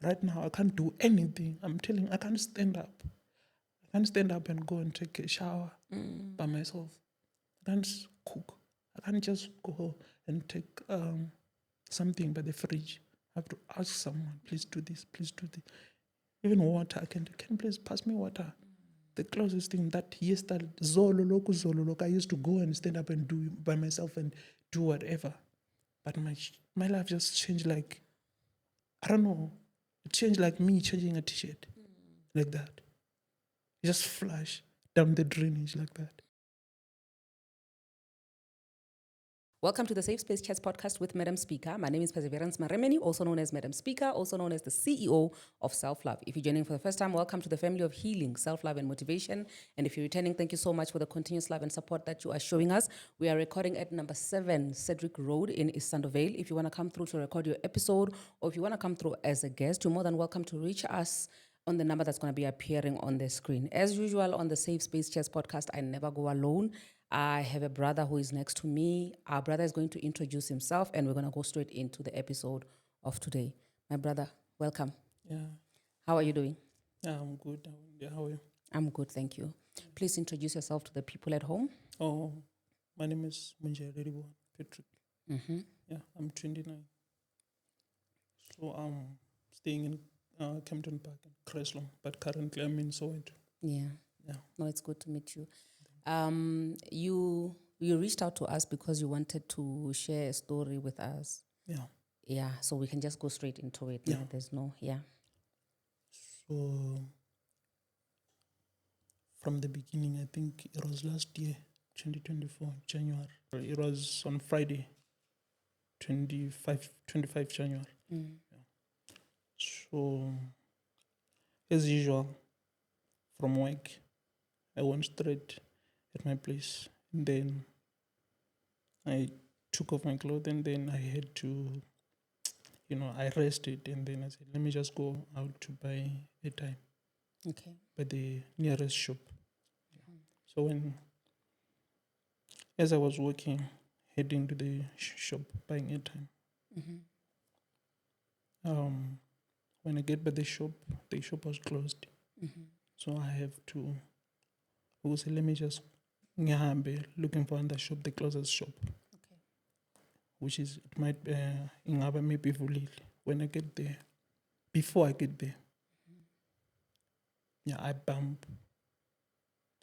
Right now, I can't do anything. I'm telling you, I can't stand up. I can't stand up and go and take a shower by myself. I can't cook. I can't just go and take something by the fridge. I have to ask someone, please do this, please do this. Even water, can you please pass me water? The closest thing that yesterday, Zolo Loco, I used to go and stand up and do by myself and do whatever. But my life just changed like, I don't know, it changed like me changing a t-shirt, like that. It just flash down the drainage like that. Welcome to the Safe Space Chats podcast with Madam Speaker. My name is Perseverance Maremeni, also known as Madam Speaker, also known as the CEO of Self-Love. If you're joining for the first time, welcome to the family of healing, self-love, and motivation. And if you're returning, thank you so much for the continuous love and support that you are showing us. We are recording at number 7 Cedric Road in Isandovale. If you want to come through to record your episode, or if you want to come through as a guest, you're more than welcome to reach us on the number that's going to be appearing on the screen. As usual, on the Safe Space Chats podcast, I never go alone. I have a brother who is next to me. Our brother is going to introduce himself, and we're going to go straight into the episode of today. My brother, welcome. Yeah. How are you doing? Yeah, I'm good. How are you? I'm good, thank you. Please introduce yourself to the people at home. Oh, my name is Harrowing Patrick. Yeah, I'm 29. So I'm staying in Kempton Park in Kreslong, but currently I'm in Soweto. Yeah. Yeah. No, it's good to meet you. You reached out to us because you wanted to share a story with us. Yeah. Yeah, so we can just go straight into it. Yeah. Now. There's no, So from the beginning, I think it was last year, 2024, January. It was on Friday, 25 January. Yeah. So, as usual, from work, I went straight at my place. And then I took off my clothes, and then I had to, I rested. And then I said, let me just go out to buy airtime. Okay. By the nearest shop. So as I was walking, heading to the shop, buying airtime, when I get by the shop was closed. So I have to, say, let me just ngihambe looking for another shop, the closest shop. Okay. Which is, it might be, ingaba maybe vulile. When I get there, before I get there, I bump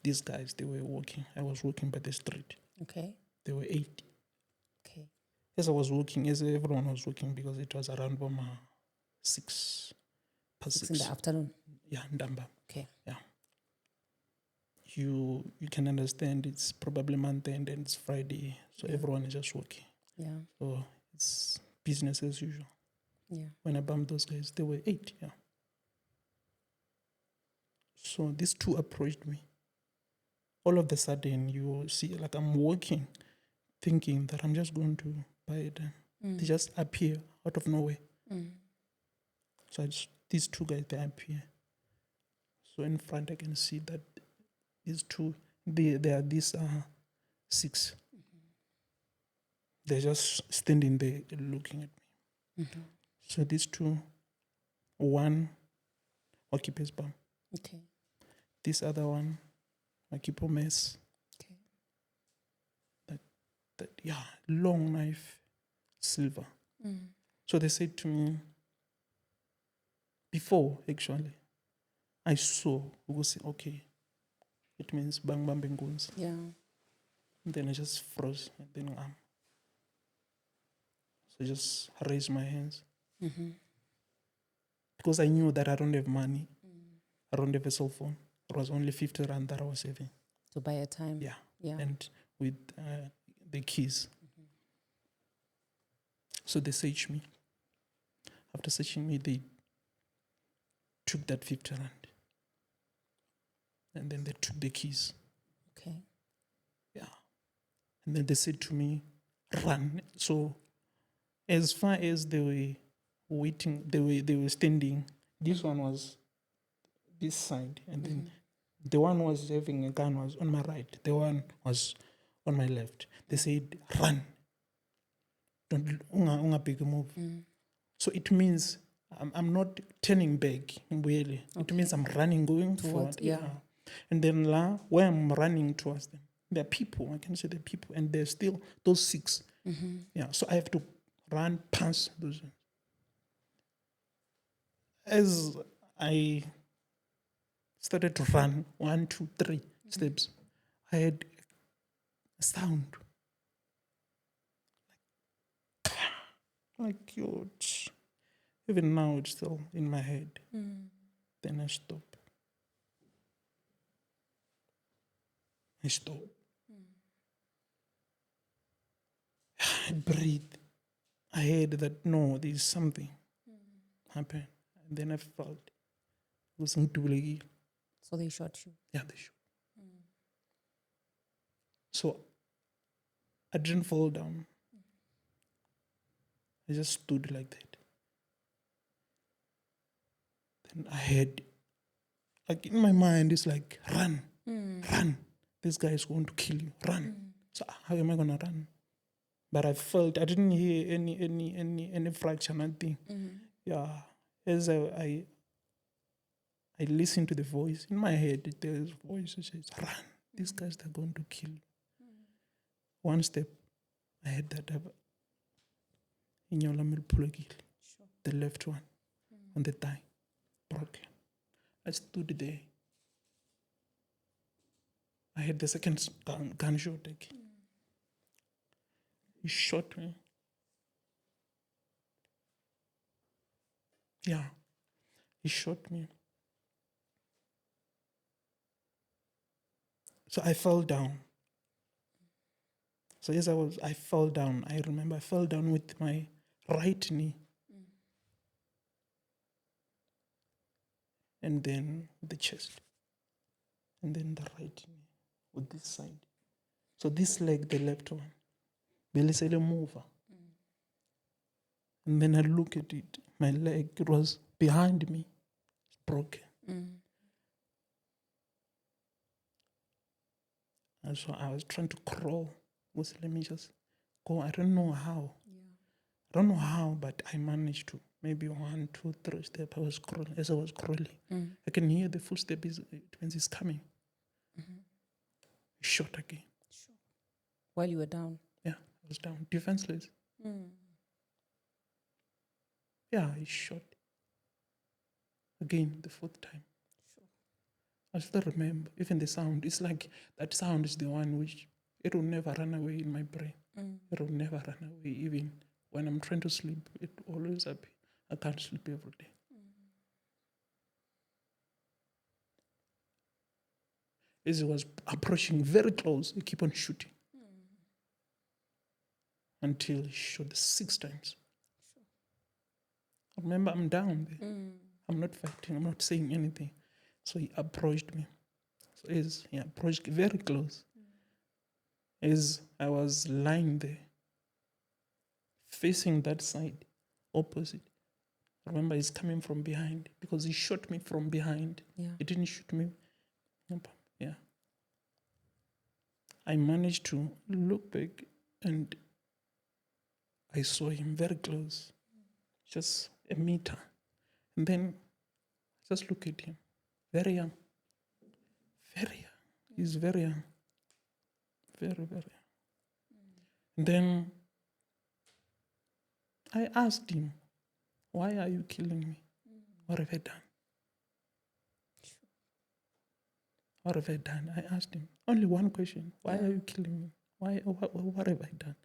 these guys. They were walking. I was walking by the street. Okay. They were 8. Okay. As I was walking, as everyone was walking, because it was around 6 past 6 in the afternoon. Yeah, Ndamba. Okay. Yeah. You can understand it's probably month end and it's Friday, so everyone is just working. Yeah. So it's business as usual. Yeah. When I bumped those guys, they were 8. Yeah. So these two approached me. All of a sudden, you see, like I'm walking, thinking that I'm just going to buy it. They just appear out of nowhere. So these two guys, they appear. So in front, I can see that these two, they are these 6. They're just standing there looking at me. So these two, one, occupies bum. Okay. This other one, Makipo mess. Okay. That long knife, silver. So they said to me, before actually, I saw, we will say, okay, it means bang bang benguns. Yeah. And then I just froze, and then so I just raised my hands. Because I knew that I don't have money. I don't have a cell phone. It was only 50 rand that I was saving. To buy a time. Yeah. Yeah. And with the keys. So they searched me. After searching me, they took that 50 rand. And then they took the keys. Okay. Yeah. And then they said to me, run. So as far as they were waiting, they were standing, this one was this side, and then the one was having a gun was on my right, the one was on my left. They said, run. Don't unga big move. So it means I'm not turning back, really. It means I'm running, going Towards, forward. yeah. And then where I'm running towards them, there are people, I can say there are people, and there's still those 6. Yeah, so I have to run past those. As I started to run 1, 2, 3 steps, I had a sound like huge. Even now, it's still in my head. Then I stop. I stop. I breathe. I heard that no, there's something happened. And then I felt it was ngidubulekile. So they shot you. Yeah, they shoot. So I didn't fall down. I just stood like that. Then I heard, like in my mind, it's like, run, run. This guy is going to kill you. Run. So how am I gonna run? But I felt I didn't hear any fracture, nothing. Yeah. As I listened to the voice in my head, there's a voice that says, run. These guys are going to kill you. One step, I had that the left one on the thigh, broken. I stood there. I had the second gunshot again. He shot me. Yeah, he shot me. So I fell down. So as I fell down. I remember I fell down with my right knee. And then the chest. And then the right knee with this side. So this leg, the left one, belisele mover. And then I look at it. My leg, it was behind me. It's broken. And so I was trying to crawl. Let me just go. I don't know how. I don't know how, but I managed to. Maybe 1, 2, 3 steps. I was crawling. As I was crawling, I can hear the footstep. It means it's coming. He shot again. While you were down? Yeah, I was down, defenseless. Yeah, he shot again the 4th time. I still remember, even the sound. It's like that sound is the one which it will never run away in my brain. It will never run away. Even when I'm trying to sleep, it always happens. I can't sleep every day. As he was approaching very close, he keep on shooting. Until he shot 6 times. Remember, I'm down there. I'm not fighting. I'm not saying anything. So he approached me. So as he approached very close, as I was lying there, facing that side, opposite. Remember, he's coming from behind because he shot me from behind. Yeah. He didn't shoot me. Yeah. I managed to look back and I saw him very close, just a meter. And then just look at him, very young. Very young. He's very young. Very, very young. And then I asked him, why are you killing me? What have I done? What have I done? I asked him only one question. Why are you killing me? What have I done?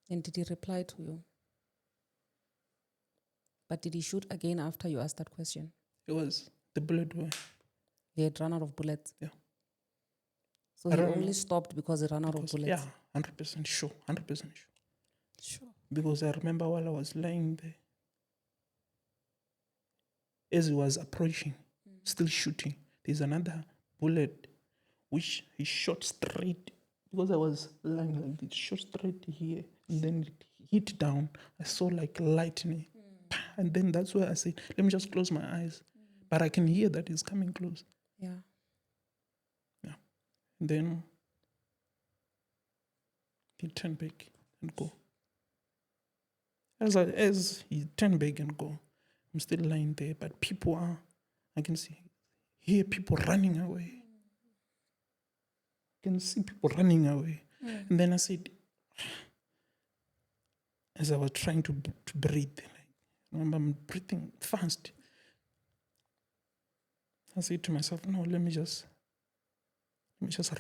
And did he reply to you? But did he shoot again after you asked that question? It was the bullet way. He had run out of bullets? Yeah. So he only stopped because he ran out of bullets? Yeah, 100% sure. 100% sure. Sure. Because I remember while I was lying there, as he was approaching, still shooting, there's another bullet which he shot straight. Because I was lying like this, shot straight here, and then it hit down. I saw like lightning. And then that's where I said, let me just close my eyes. But I can hear that it's coming close. Yeah. And then he turned back and go. As he turned back and go, I'm still lying there, but I can hear people running away. I can see people running away. And then I said, as I was trying to breathe, I'm breathing fast. I said to myself, no, let me just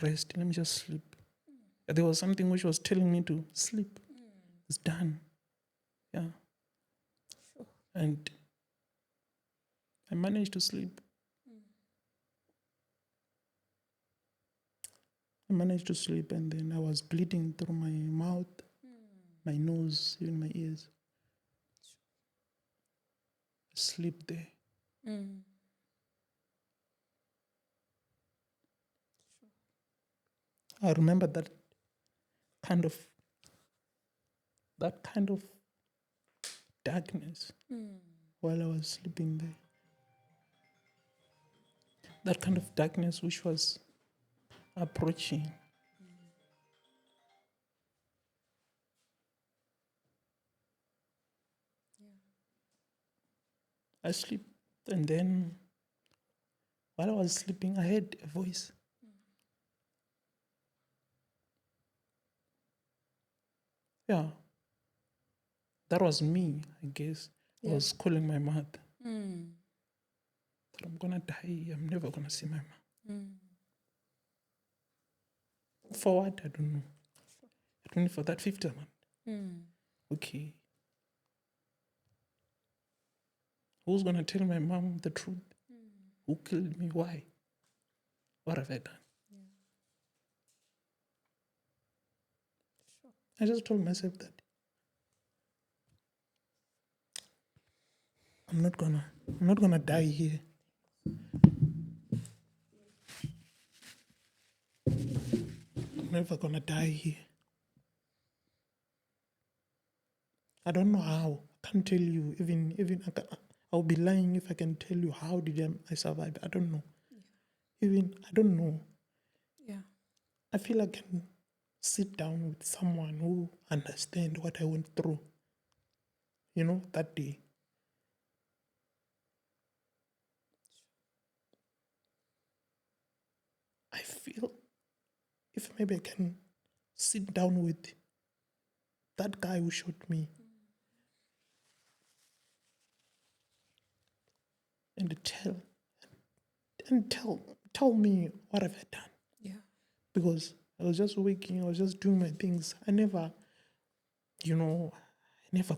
rest, let me just sleep. There was something which was telling me to sleep. It's done. Yeah. Sure. And I managed to sleep. I managed to sleep, and then I was bleeding through my mouth, my nose, even my ears. Sleep there. I remember that kind of darkness while I was sleeping there. That kind of darkness which was approaching. I sleep, and then while I was sleeping, I heard a voice. Yeah, that was me, I guess. I was calling my mother. That I'm gonna die. I'm never gonna see my mom. For what? I don't know. I don't know, for that 50 month. Okay. Who's gonna tell my mom the truth? Who killed me? Why? What have I done? I just told myself that I'm not gonna die here. I'm never gonna die here. I don't know how. I can't tell you. Even I'll be lying if I can tell you how did I survive. I don't know. I don't know. Yeah. I feel I can sit down with someone who understands what I went through. That day. I feel if maybe I can sit down with that guy who shot me and tell me what have I done. Yeah. Because I was just waking, I was just doing my things. I never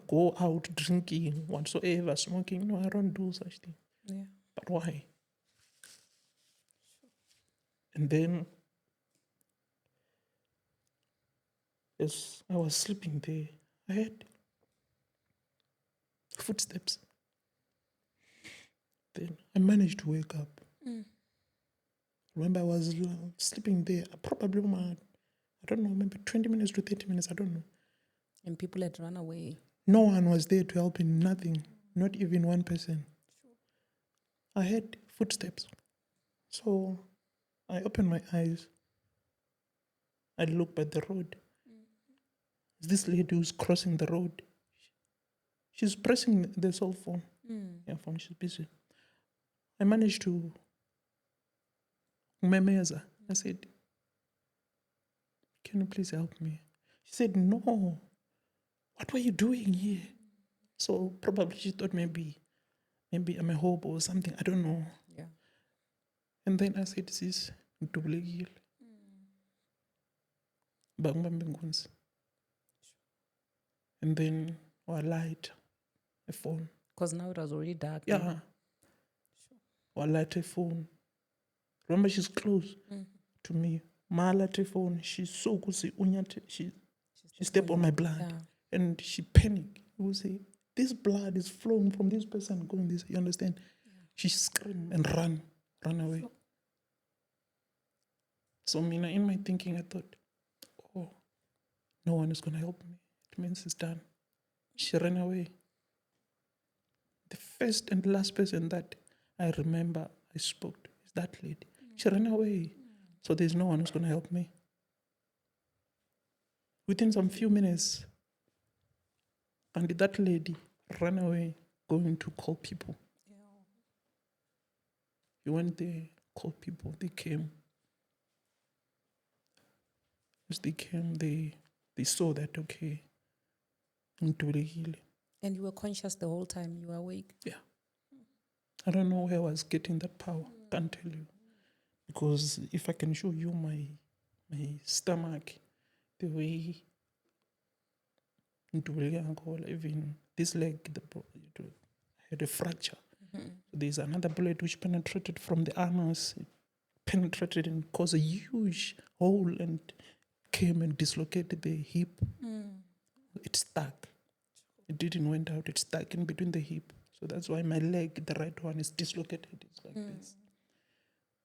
go out drinking whatsoever, smoking. No, I don't do such things. Yeah. But why? And then as I was sleeping there, I heard footsteps. Then I managed to wake up. Remember, I was sleeping there, probably, I don't know, maybe 20 minutes to 30 minutes, I don't know. And people had run away. No one was there to help me, nothing, not even one person. I heard footsteps. So I opened my eyes. I looked at the road. This lady who's crossing the road. She's pressing the cell phone. Yeah, phone, she's busy. I managed to memeza. I said, can you please help me? She said, no. What were you doing here? So probably she thought maybe I'm a hobo or something. I don't know. Yeah. And then I said, sis, ngidubulekile. Bangibambe inkunzi. And then I light a phone. Because now it was already dark. Yeah. I light a phone. Remember, she's close to me. My light a phone. She's so good. She stepped on my blood. Yeah. And she panicked. She would say, this blood is flowing from this person going this. You understand? Yeah. She screamed and ran away. Sure. So Mina, in my thinking, I thought, oh, no one is going to help me. It means it's done. She ran away. The first and last person that I remember I spoke to is that lady. She ran away. So there's no one who's going to help me. Within some few minutes, And that lady ran away, going to call people. He went there, called people. They came. As they came, they saw that, okay, ngitulekile. And you were conscious the whole time. You were awake. Yeah. I don't know where I was getting that power. Can't tell you. Because if I can show you my stomach, the way even this leg, had a fracture. There's another bullet which penetrated from the arms, penetrated and caused a huge hole and came and dislocated the hip. It stuck. It didn't went out. It stuck in between the hip. So that's why my leg, the right one, is dislocated. It's like this.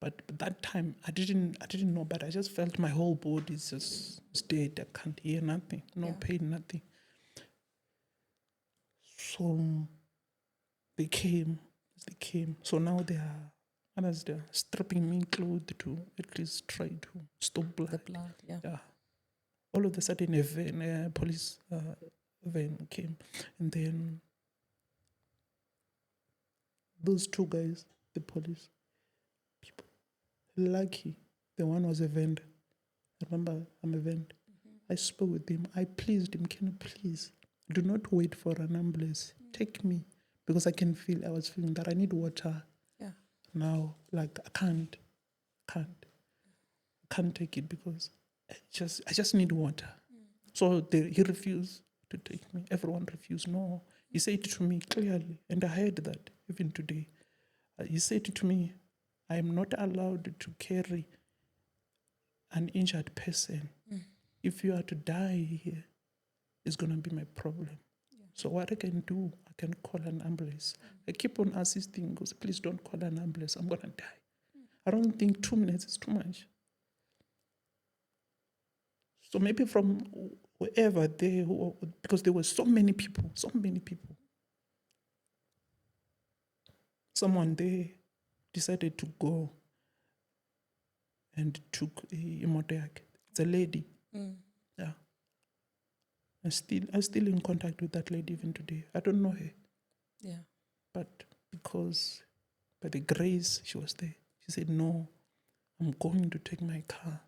But that time I didn't know, but I just felt my whole body is just dead. I can't hear nothing, no pain, nothing. So they came. So now they are stripping me clothes to at least try to stop blood. The blood, Yeah. All of a sudden, a police van came, and then those two guys, the police people, lucky, the one was a vendor. Remember, I'm a vendor. I spoke with him. I pleased him. Can you please do not wait for an ambulance? Take me, because I was feeling that I need water. Yeah. Now, like I can't take it because I just need water. So he refused to take me. Everyone refused. No, he said it to me clearly, and I heard that even today. He said to me, I am not allowed to carry an injured person. If you are to die here, it's going to be my problem. So what I can do, I can call an ambulance. I keep on assisting because please don't call an ambulance. I'm going to die. I don't think 2 minutes is too much. So maybe from wherever there, because there were so many people. Someone there decided to go and took a motoyak. It's a lady. Yeah. I'm still in contact with that lady even today. I don't know her. Yeah. But because by the grace she was there, she said, no, I'm going to take my car.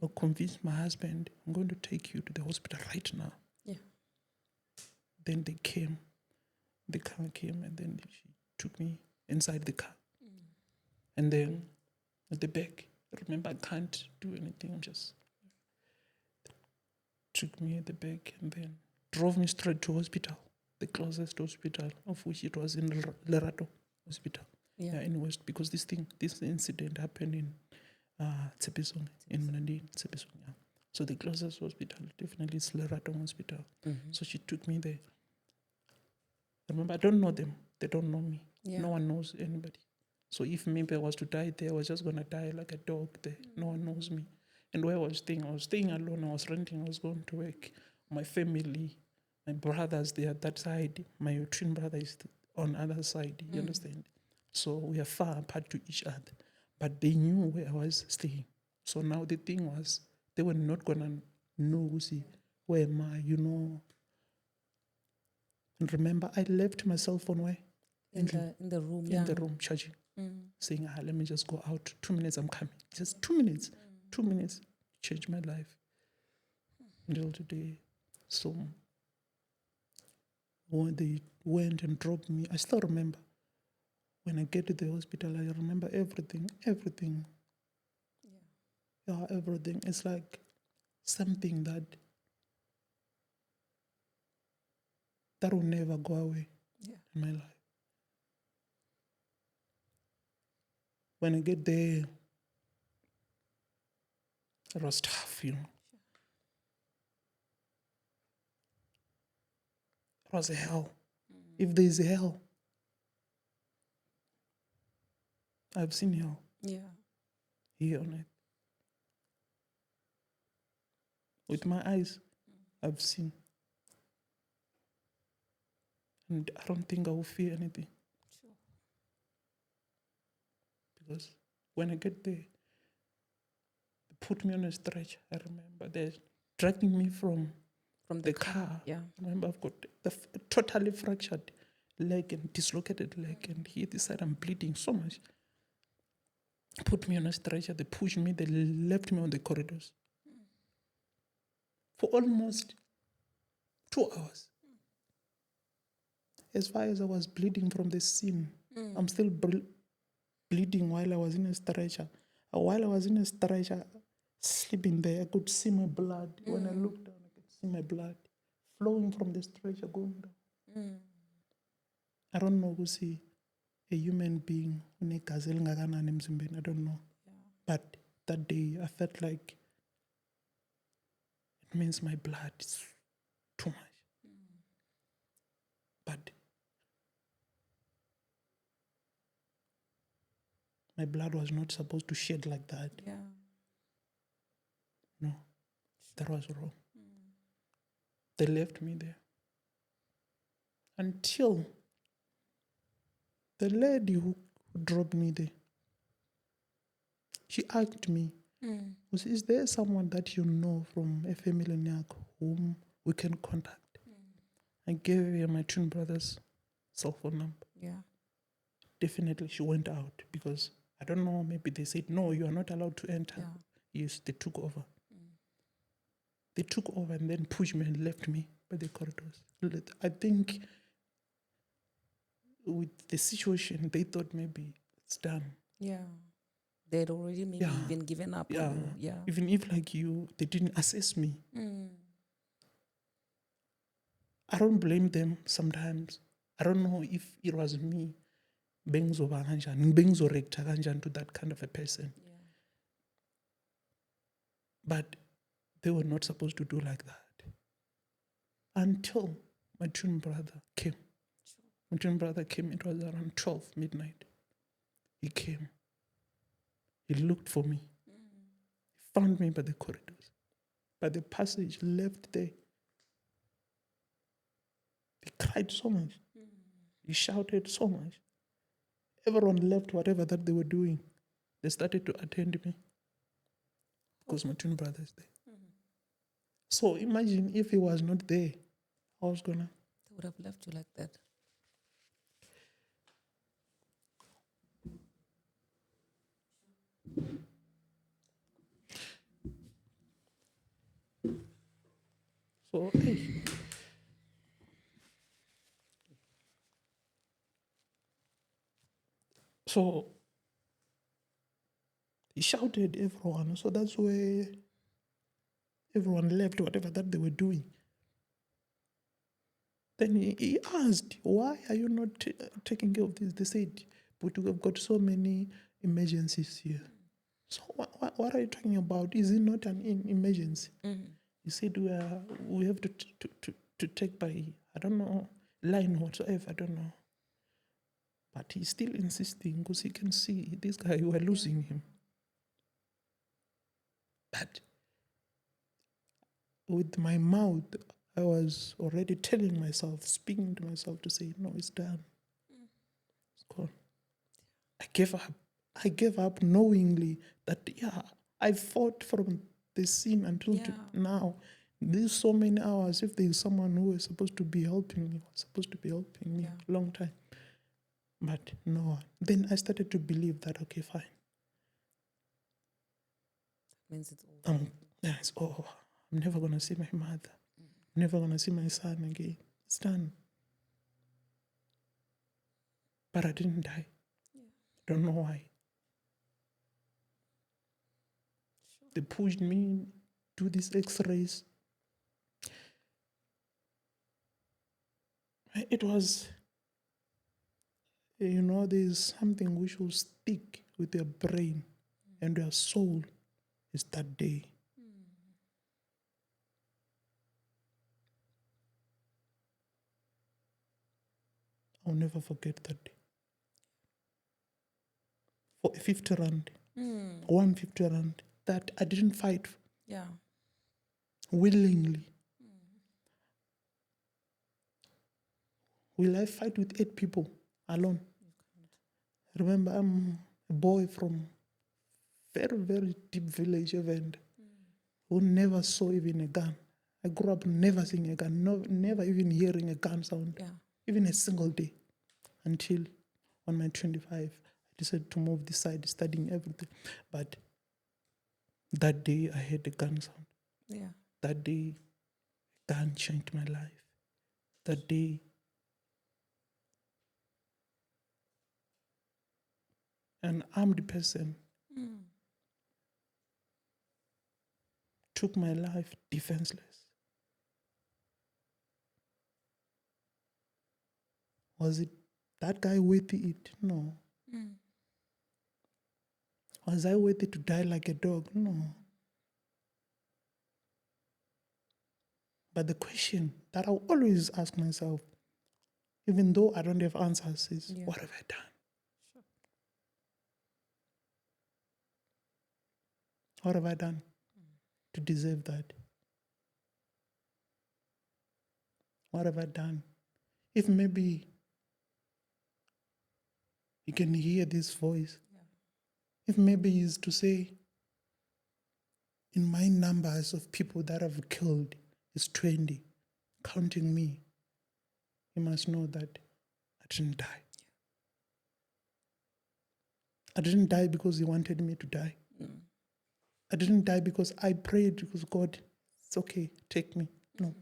I'll convince my husband, I'm going to take you to the hospital right now. Yeah. Then they came. The car came, and then she took me inside the car. And then at the back, remember, I can't do anything. I'm just took me at the back and then drove me straight to hospital, the closest hospital, of which it was in Lerato Hospital. Yeah. In West, because this incident happened in Tshepisong, in Mnandini, Tshepisong. Yeah. So the closest hospital definitely is Lerato Hospital. So she took me there. Remember, I don't know them. They don't know me. Yeah. No one knows anybody. So if maybe I was to die there, I was just going to die like a dog there. No one knows me. And where I was staying alone. I was renting. I was going to work. My family, my brothers, they are that side. My twin brother is on other side. You understand? So we are far apart to each other. But they knew where I was staying. So now the thing was, they were not going to know, see, where am I, And remember, I left my cell phone where? In the room. In the room, charging. Saying, let me just go out. 2 minutes, I'm coming. Just 2 minutes. 2 minutes changed my life until today. So when they went and dropped me, I still remember. When I get to the hospital, I remember everything. Yeah, everything. It's like something that will never go away in my life. When I get there, it was tough, It was a hell. If there's a hell, I've seen hell. Yeah. Here on it. With my eyes, I've seen. And I don't think I will fear anything. Sure. Because when I get there, they put me on a stretcher. I remember they're dragging me from From the car. Yeah. Remember, I've got the totally fractured leg and dislocated leg, and here this side I'm bleeding so much. Put me on a stretcher, they pushed me, they left me on the corridors for almost 2 hours. As far as I was bleeding from the scene, I'm still bleeding while I was in a stretcher. While I was in a stretcher, sleeping there, I could see my blood. When I looked down, I could see my blood flowing from the stretcher going down. I don't know who see a human being unegazi elingakanani emzimbeni. I don't know. But that day, I felt like it means my blood is too much. But my blood was not supposed to shed like that. Yeah. No, that was wrong. They left me there until the lady who dropped me there, she asked me, is there someone that you know from a family whom we can contact? I gave her my twin brother's cell phone number. Yeah. Definitely she went out because, I don't know, maybe they said, no, you are not allowed to enter. Yeah. Yes, they took over. They took over and then pushed me and left me by the corridors. I think with the situation, they thought maybe it's done. Yeah. They'd already maybe even given up on you. Yeah. Even if they didn't assess me. I don't blame them sometimes. I don't know if it was me being to that kind of a person. Yeah. But they were not supposed to do like that. Until my twin brother came. My twin brother came, it was around 12 midnight. He came. He looked for me. He found me by the corridors, by the passage left there. He cried so much. He shouted so much. Everyone left whatever that they were doing. They started to attend me because my twin brother is there. So imagine if he was not there, I was gonna. They would have left you like that. So, So he shouted everyone. So that's where everyone left whatever that they were doing. Then he asked, why are you not taking care of this? They said, but we have got so many emergencies here. So what are you talking about? Is it not an emergency? He said, we have to take by, I don't know, line whatsoever, I don't know. But he's still insisting because he can see this guy, we are losing him. But with my mouth, I was already telling myself, speaking to myself to say, no, it's done. It's gone. I gave up knowingly that, I fought from the scene until now. There's so many hours. If there's someone who is supposed to be helping me, a long time. But no. Then I started to believe that, okay, fine. That means it's over. It's over. I'm never going to see my mother. I'm never going to see my son again. It's done. But I didn't die. I don't know why. They pushed me to these x-rays. It was, there's something which will stick with your brain and your soul is that day. I'll never forget that day. For 50 rand, 150 rand, that I didn't fight willingly. Will I fight with 8 people alone? Remember, I'm a boy from very, very deep village event who never saw even a gun. I grew up never seeing a gun, never even hearing a gun sound, even a single day, until on my 25, I decided to move this side, studying everything. But that day, I heard a gun sound. Yeah. That day, gun changed my life. That day, an armed person took my life defenseless. Was it that guy worthy it? No. Was I worthy to die like a dog? No. But the question that I'll always ask myself, even though I don't have answers, is what have I done? Sure. What have I done to deserve that? What have I done? If maybe you can hear this voice, if maybe is to say, in my numbers of people that I've killed is 20, counting me, you must know that I didn't die. I didn't die because he wanted me to die. I didn't die because I prayed because God, it's okay, take me. No.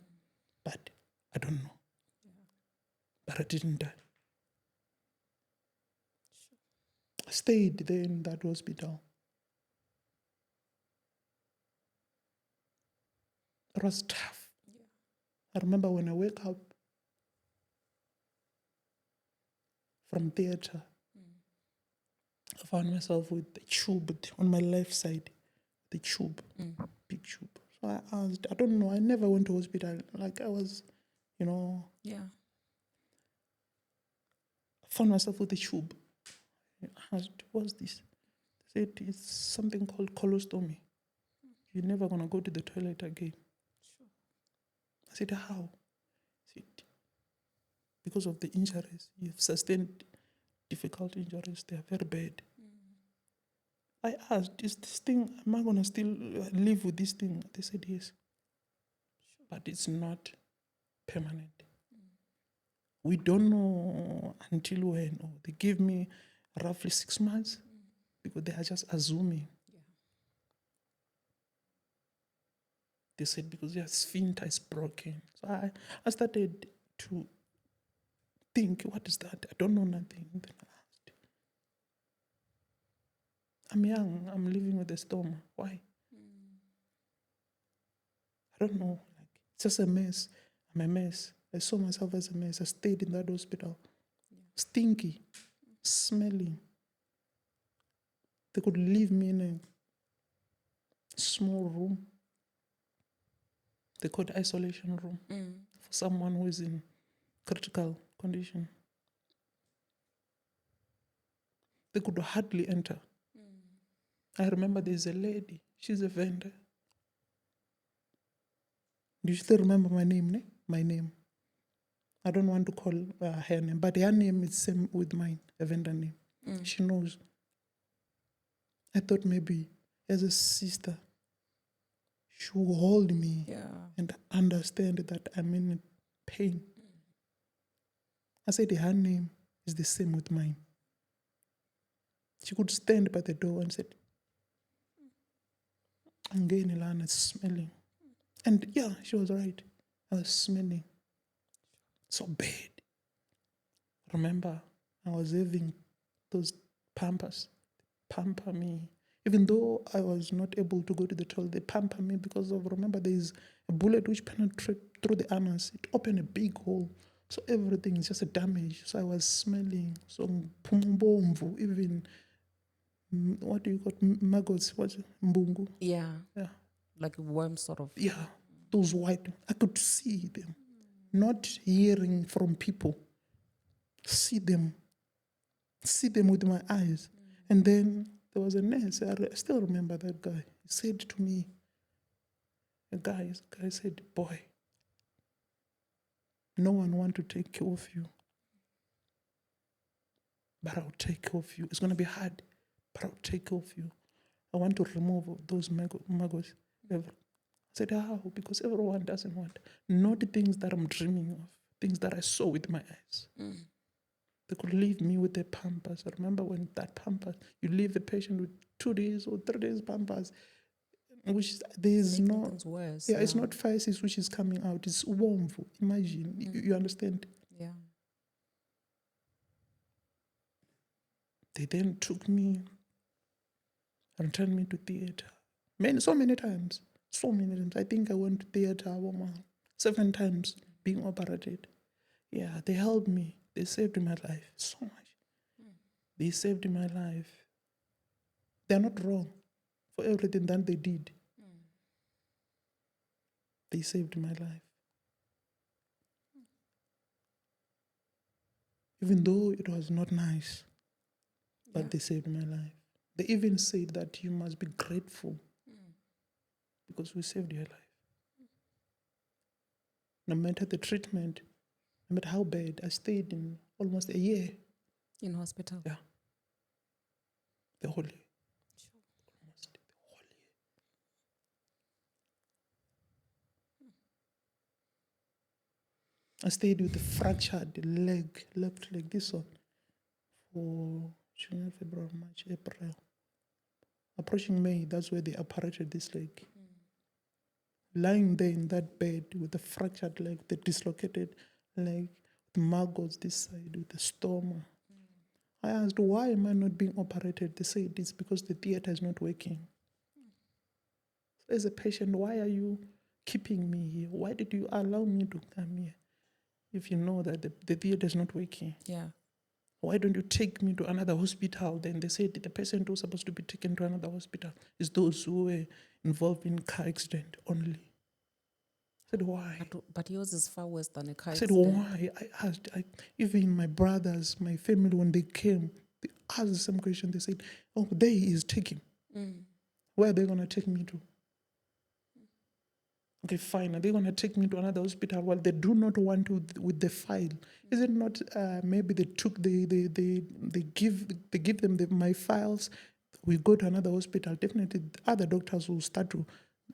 But I don't know. But I didn't die. I stayed there in that hospital. It was tough. I remember when I wake up from theater, I found myself with the tube on my left side, the tube, big tube. So I asked, I don't know, I never went to hospital. Like I was, Yeah. I found myself with the tube. I asked, what's this? They said, it's something called colostomy. You're never going to go to the toilet again. Sure. I said, how? I said, because of the injuries. You've sustained difficult injuries. They are very bad. I asked, is this thing, am I going to still live with this thing? They said, yes. Sure. But it's not permanent. We don't know until when. Oh, they give me roughly 6 months because they are just assuming. They said because their sphincter is broken. So I started to think, what is that? I don't know nothing. Then I asked, I'm young, I'm living with a stoma. Why? I don't know. Like, it's just a mess. I'm a mess. I saw myself as a mess. I stayed in that hospital. Stinky, smelling. They could leave me in a small room. They called isolation room for someone who is in critical condition. They could hardly enter. I remember there's a lady. She's a vendor. Do you still remember my name? Ne? My name. I don't want to call her name, but her name is same with mine, a vendor name. She knows. I thought maybe as a sister, she will hold me and understand that I'm in pain. I said her name is the same with mine. She could stand by the door and said, I'm getting Ilana, it's smelling. And yeah, she was right. I was smelling so bad. Remember, I was having those pampers, pamper me. Even though I was not able to go to the toilet, they pamper me because of, remember, there is a bullet which penetrated through the anus. It opened a big hole. So everything is just a damage. So I was smelling. So pumumbomvu, even, what do you call it? Maggots? What's it? Mbungu? Yeah. Yeah. Like a worm sort of. Yeah. Those white, I could see them. Not hearing from people. See them with my eyes. And then there was a nurse, I still remember that guy. He said to me, a guy said, boy, no one want to take care of you, but I'll take care of you. It's going to be hard, but I'll take care of you. I want to remove those maggots. I said, how? Because everyone doesn't want. Not the things that I'm dreaming of, things that I saw with my eyes. They could leave me with a pampers. I remember when that pampers, you leave the patient with 2 days or 3 days pampers, which there's Making no, things worse. yeah, it's not faces which is coming out, it's warm. Imagine, you understand? Yeah. They then took me and turned me to theater. So many times. I think I went to theater 7 times being operated. Yeah, they helped me. They saved my life so much. They saved my life. They're not wrong for everything that they did. They saved my life. Even though it was not nice, but they saved my life. They even said that you must be grateful because we saved your life. No matter the treatment, no matter how bad, I stayed in almost a year. In hospital? Yeah. The whole year. Almost the whole year. I stayed with the fractured leg, left leg, this one, for January, February, March, April. Approaching May, that's where they operated this leg. Lying there in that bed with the fractured leg, the dislocated leg, the maggots this side, with the stoma. I asked, why am I not being operated? They said it's because the theater is not working. As a patient, why are you keeping me here? Why did you allow me to come here if you know that the theater is not working? Yeah. Why don't you take me to another hospital? Then they said the patient who's supposed to be taken to another hospital is those who were involved in car accident only. I said, why? But yours is far worse than a car I said, accident. why? I asked, even my brothers, my family, when they came, they asked the same question. They said, oh, there he is taking. Where are they going to take me to? Okay, fine. Are they going to take me to another hospital? Well, they do not want to with the file. Is it not? Maybe they give them my files. We go to another hospital. Definitely, other doctors will start to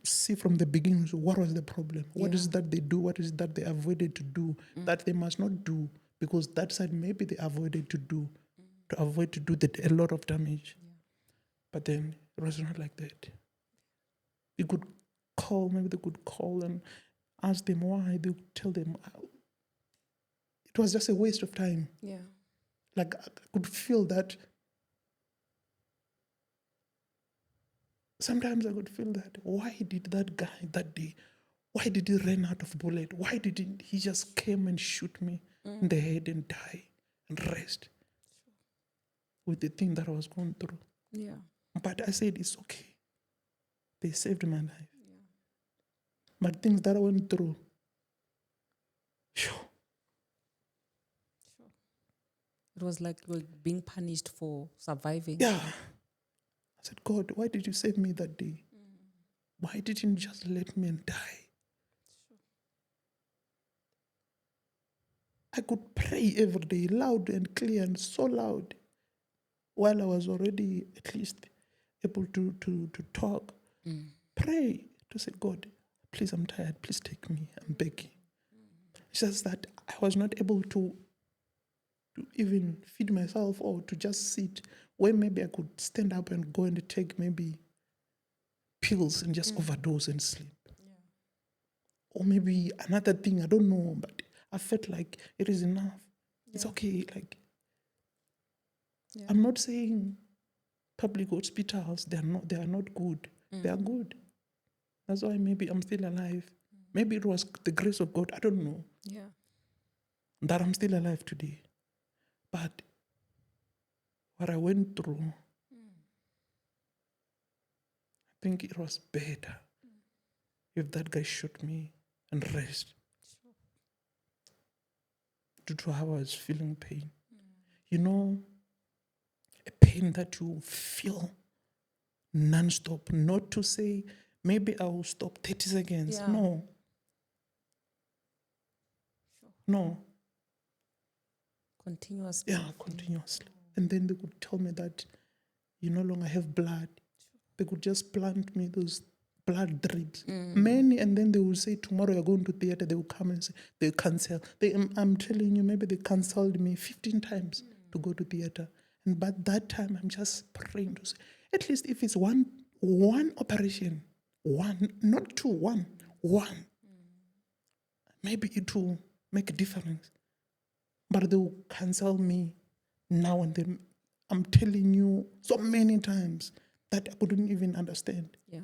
see from the beginning what was the problem. What is that they do? What is that they avoided to do that they must not do because that side maybe they avoided to do to avoid to do a lot of damage. But then it was not like that. They could call, maybe they could call and ask them why. They would tell them it was just a waste of time. Yeah. Like I could feel that. Sometimes I could feel that. Why did that guy that day? Why did he run out of bullet? Why didn't he just came and shoot me in the head and die and rest with the thing that I was going through? Yeah. But I said it's okay. They saved my life. But things that I went through, It was like you were being punished for surviving. yeah. I said, God, why did you save me that day? Why didn't you just let me and die? I could pray every day, loud and clear and so loud, while I was already at least able to talk. Pray to say, God, please, I'm tired. Please take me. I'm begging. It's just that I was not able to even feed myself or to just sit where maybe I could stand up and go and take maybe pills and just overdose and sleep. Or maybe another thing, I don't know, but I felt like it is enough. It's okay. Like, I'm not saying public hospitals, they are not good. They are good. That's why maybe I'm still alive. Maybe it was the grace of God. I don't know. Yeah. That I'm still alive today. But what I went through, I think it was better if that guy shot me and rest. Due to how I was feeling pain. You know, a pain that you feel non-stop. Not to say, maybe I will stop 30 seconds. Yeah. No. No. Continuously. Yeah, continuously. And then they could tell me that you no longer have blood. They could just plant me those blood drips. Many, and then they will say, tomorrow you're going to theater, they will come and say, they cancel. I'm telling you, maybe they cancelled me 15 times to go to theater. And but that time, I'm just praying to say, at least if it's one operation, one, not two, one, maybe it will make a difference. But they will cancel me now and then. I'm telling you so many times that I couldn't even understand. Yeah.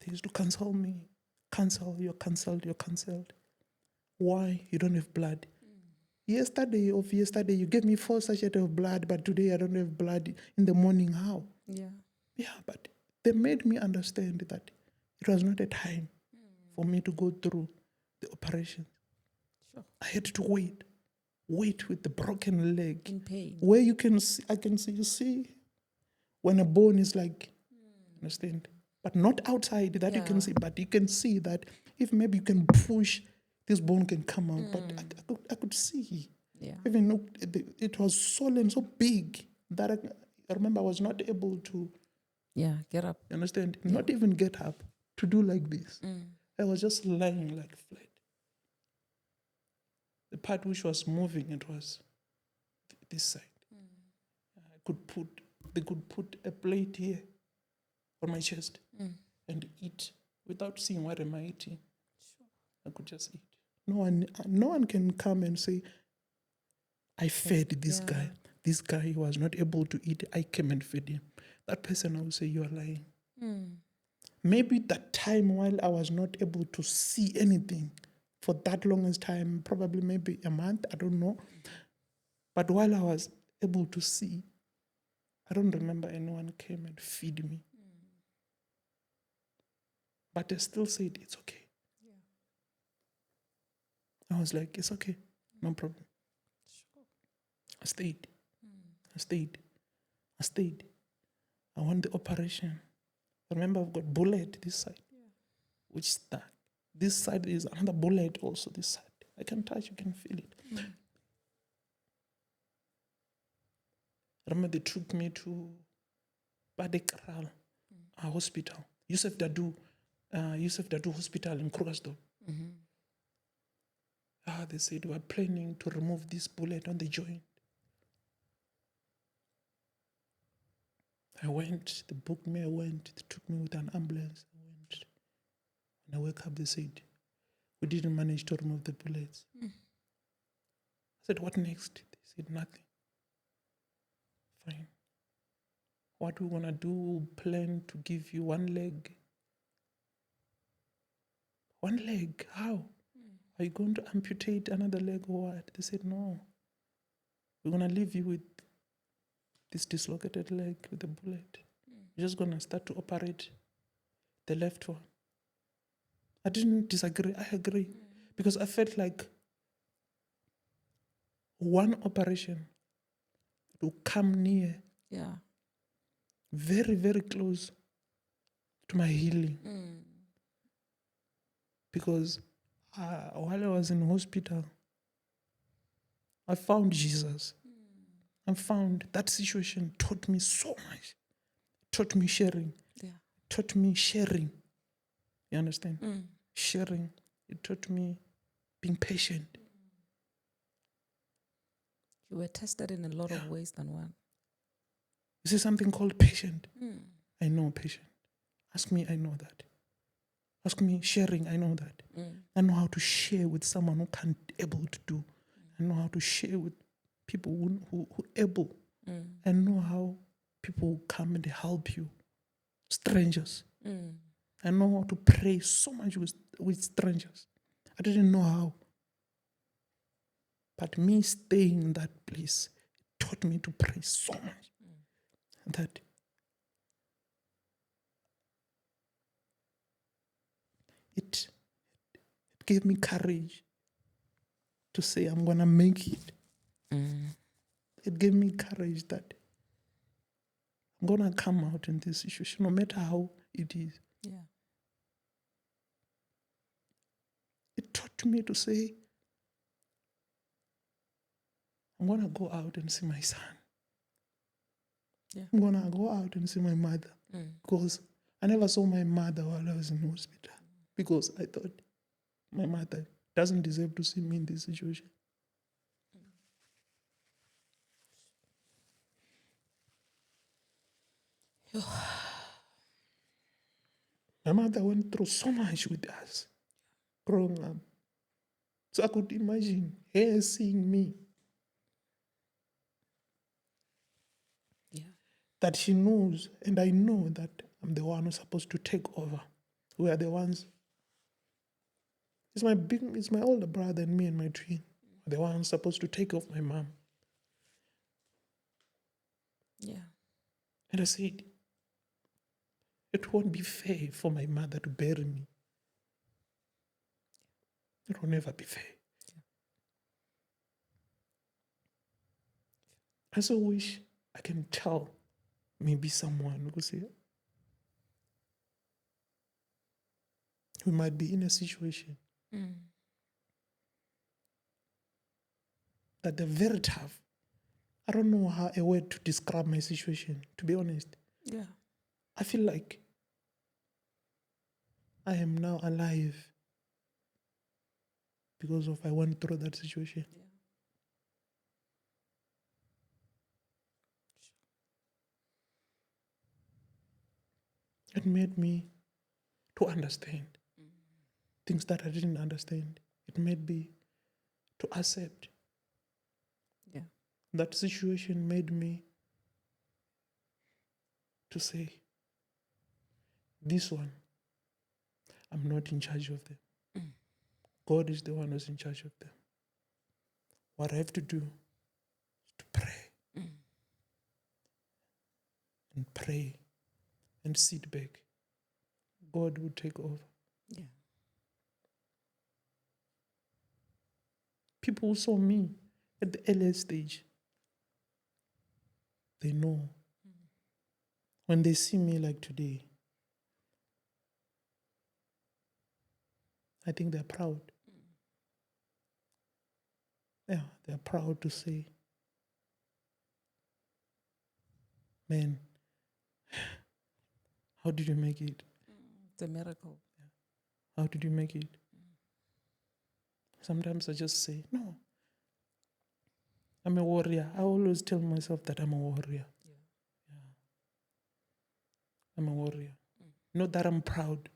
They used to cancel me. You're cancelled. Why? You don't have blood. Yesterday, you gave me 4 sachets of blood, but today I don't have blood in the morning. How? Yeah. Yeah, but they made me understand that it was not a time for me to go through the operation. Sure. I had to wait with the broken leg. In pain. Where you can see, you see when a bone is like, understand? But not outside that you can see, but you can see that if maybe you can push, this bone can come out. But I could see. Yeah. Even though it was swollen so big that I remember I was not able to. Yeah, get up. You understand? Not even get up to do like this. I was just lying like flat. The part which was moving, it was this side. They could put a plate here on my chest and eat without seeing what am I eating. Sure. I could just eat. No one can come and say, I fed this guy. This guy was not able to eat. I came and fed him. That person, I would say, you are lying. Maybe that time while I was not able to see anything for that longest time, probably maybe a month, I don't know. But while I was able to see, I don't remember anyone came and feed me. But I still said, it's okay. I was like, it's okay, no problem. Sure. I stayed. I want the operation. Remember, I've got bullet this side, which stuck. This side is another bullet also, this side. I can touch, you can feel it. Remember, they took me to Badekral hospital, Yusuf Dadu hospital in Krugersdorp. They said, we're planning to remove this bullet on the joint. I went, they booked me, they took me with an ambulance. I went. When I woke up, they said, we didn't manage to remove the bullets. I said, what next? They said, nothing. Fine. What we're going to do, we'll plan to give you one leg. One leg? How? Are you going to amputate another leg or what? They said, no. We're going to leave you with this dislocated leg with the bullet. We're just going to start to operate the left one. I didn't disagree. I agree. Because I felt like one operation to come near, very, very close to my healing. Because while I was in hospital, I found Jesus. I found that situation taught me so much. Taught me sharing. Taught me sharing. You understand? Sharing. It taught me being patient. You were tested in a lot of ways than one. You see something called patient? I know patient. Ask me, I know that. Ask me sharing, I know that. I know how to share with someone who can't able to do. I know how to share with people who able. I know how people come and help you. Strangers. I know how to pray so much with strangers. I didn't know how. But me staying in that place taught me to pray so much that it gave me courage to say I'm going to make it. It gave me courage that I'm going to come out in this situation, no matter how it is. It taught me to say, I'm going to go out and see my son. I'm going to go out and see my mother. Because I never saw my mother while I was in hospital. Because I thought my mother doesn't deserve to see me in this situation. My mother went through so much with us growing up. So I could imagine her seeing me. Yeah. That she knows, and I know that I'm the one who's supposed to take over. We are the ones. It's my older brother and me and my twin. We're the ones supposed to take off my mom. Yeah. And I said, it won't be fair for my mother to bury me. It will never be fair. I so wish I can tell maybe someone who could say, we might be in a situation that they're very tough. I don't know how a word to describe my situation, to be honest. Yeah. I feel like I am now alive because of I went through that situation. It made me to understand things that I didn't understand. It made me to accept. Yeah. That situation made me to say, this one, I'm not in charge of them. God is the one who's in charge of them. What I have to do is to pray and pray and sit back. God will take over. Yeah. People who saw me at the earliest stage, they know. When they see me like today, I think they're proud. Yeah, they're proud to say, man, how did you make it? It's a miracle. How did you make it? Sometimes I just say, no, I'm a warrior. I always tell myself that I'm a warrior. Yeah. I'm a warrior. Not that I'm proud,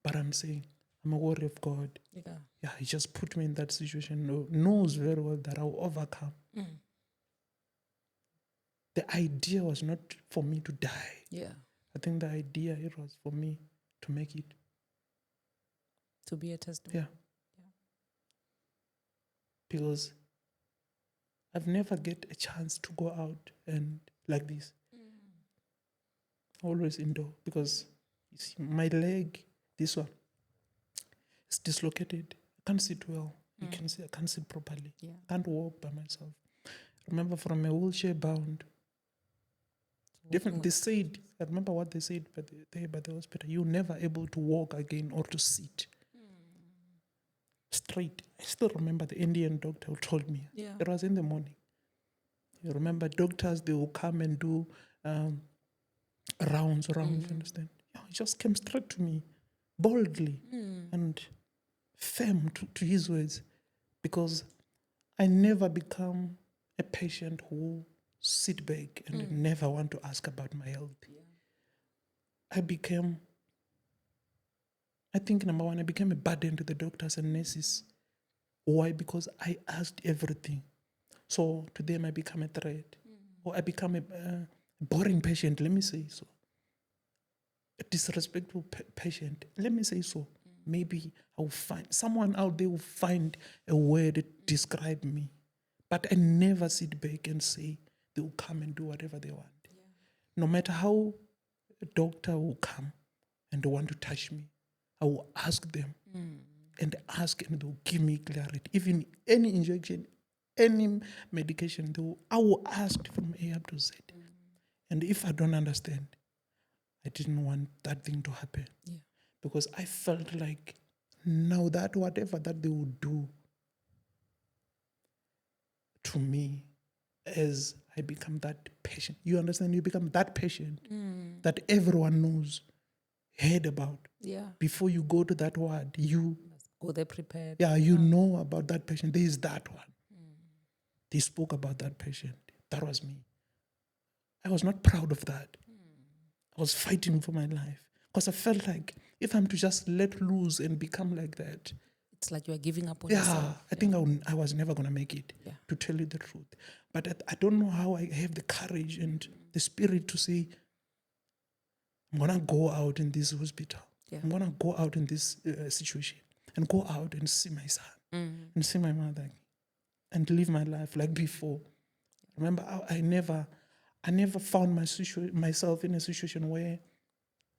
but I'm saying I'm a warrior of God. Yeah, he just put me in that situation, knows very well that I'll overcome. The idea was not for me to die. Yeah. I think the idea it was for me to make it. To be a testimony. Yeah. Because I've never get a chance to go out and like this. Always indoor because you see my leg, this one, is dislocated. I can't sit well. You can see I can't sit properly. Yeah. Can't walk by myself. Remember from a wheelchair bound. Different. They said, I remember what they said by the hospital. You're never able to walk again or to sit straight. I still remember the Indian doctor who told me. Yeah. It was in the morning. You remember doctors, they will come and do rounds, you understand? Yeah, he just came straight to me, boldly and firm to his words, because I never become a patient who sit back and never want to ask about my health. I think number one, I became a burden to the doctors and nurses. Why? Because I asked everything. So to them, I become a threat. Or I become a boring patient, let me say so. A disrespectful patient, let me say so. Maybe I'll find someone out there will find a word to describe me. But I never sit back and say they will come and do whatever they want. No matter how a doctor will come and they want to touch me, I will ask them and they'll give me clarity. Even any injection, any medication, I will ask from A up to Z. And if I don't understand, I didn't want that thing to happen. Yeah. Because I felt like now that whatever that they would do to me, as I become that patient. You understand? You become that patient that everyone knows, heard about. Yeah. Before you go to that ward, you Go there prepared. you know about that patient. There is that one. They spoke about that patient. That was me. I was not proud of that. I was fighting for my life because I felt like if I'm to just let loose and become like that, It's like you are giving up on yeah, yourself. I think I was never going to make it, Yeah. to tell you the truth. But I don't know how I have the courage and the spirit to say, I'm going to go out in this hospital. Yeah. I'm going to go out in this situation and go out and see my son and see my mother and live my life like before. Remember, I never found myself in a situation where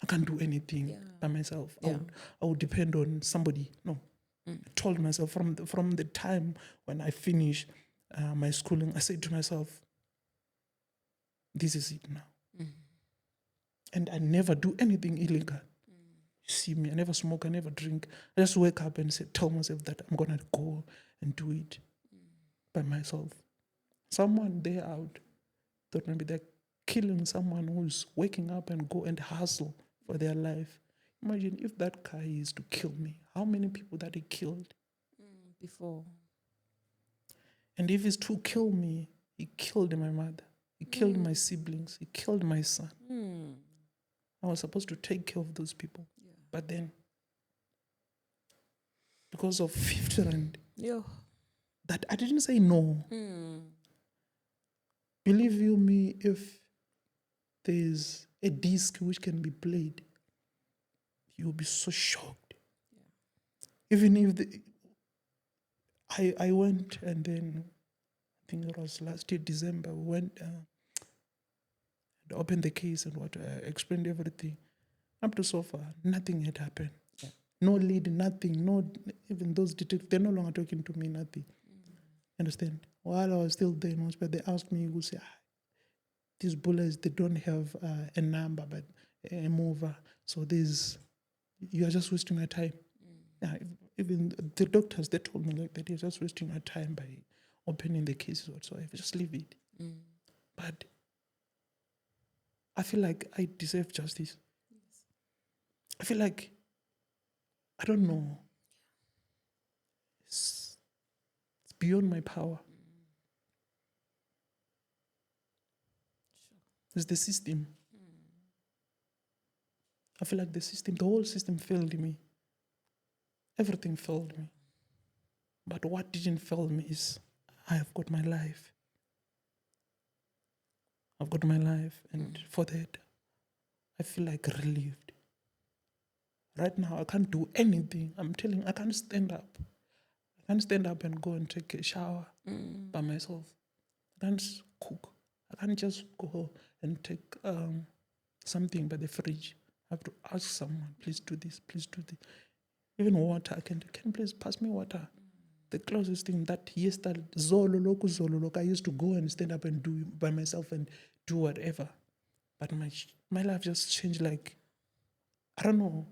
I can't do anything by myself. Yeah. I would depend on somebody. No, I told myself from the time when I finished my schooling, I said to myself, this is it now. And I never do anything illegal. You see me, I never smoke, I never drink. I just wake up and tell myself that I'm going to go and do it by myself. Someone there out thought maybe they're killing someone who's waking up and go and hustle for their life. Imagine if that guy is to kill me. How many people that he killed? Before. And if he's to kill me, he killed my mother. He killed my siblings. He killed my son. I was supposed to take care of those people. Yeah. But then, because of 50 rand, Yeah. that I didn't say no. Believe you me, if there's a disc which can be played, you'll be so shocked. Yeah. Even if I went, and then I think it was last year, December, we went and opened the case and explained everything. Up to so far, nothing had happened. Yeah. No lead, nothing. No, even those detectives, they're no longer talking to me, nothing. Understand? While I was still there in hospital, they asked me, who say, these bullets, they don't have a number, but a mover. So you are just wasting your time. Yeah, even the doctors, they told me like that, you're just wasting your time by opening the cases whatsoever. Just leave it. But I feel like I deserve justice. Yes. I feel like, I don't know. It's beyond my power. It's the system. I feel like the whole system failed me. Everything failed me. But what didn't fail me is I have got my life. I've got my life, and for that, I feel like relieved. Right now, I can't do anything. I'm telling you, I can't stand up. I can't stand up and go and take a shower by myself. I can't cook. I can't just go and take something by the fridge. I have to ask someone, please do this, please do this. Even water, can you please pass me water? The closest thing that yesterday, Zolo, I used to go and stand up and do by myself and do whatever. But my life just changed like, I don't know,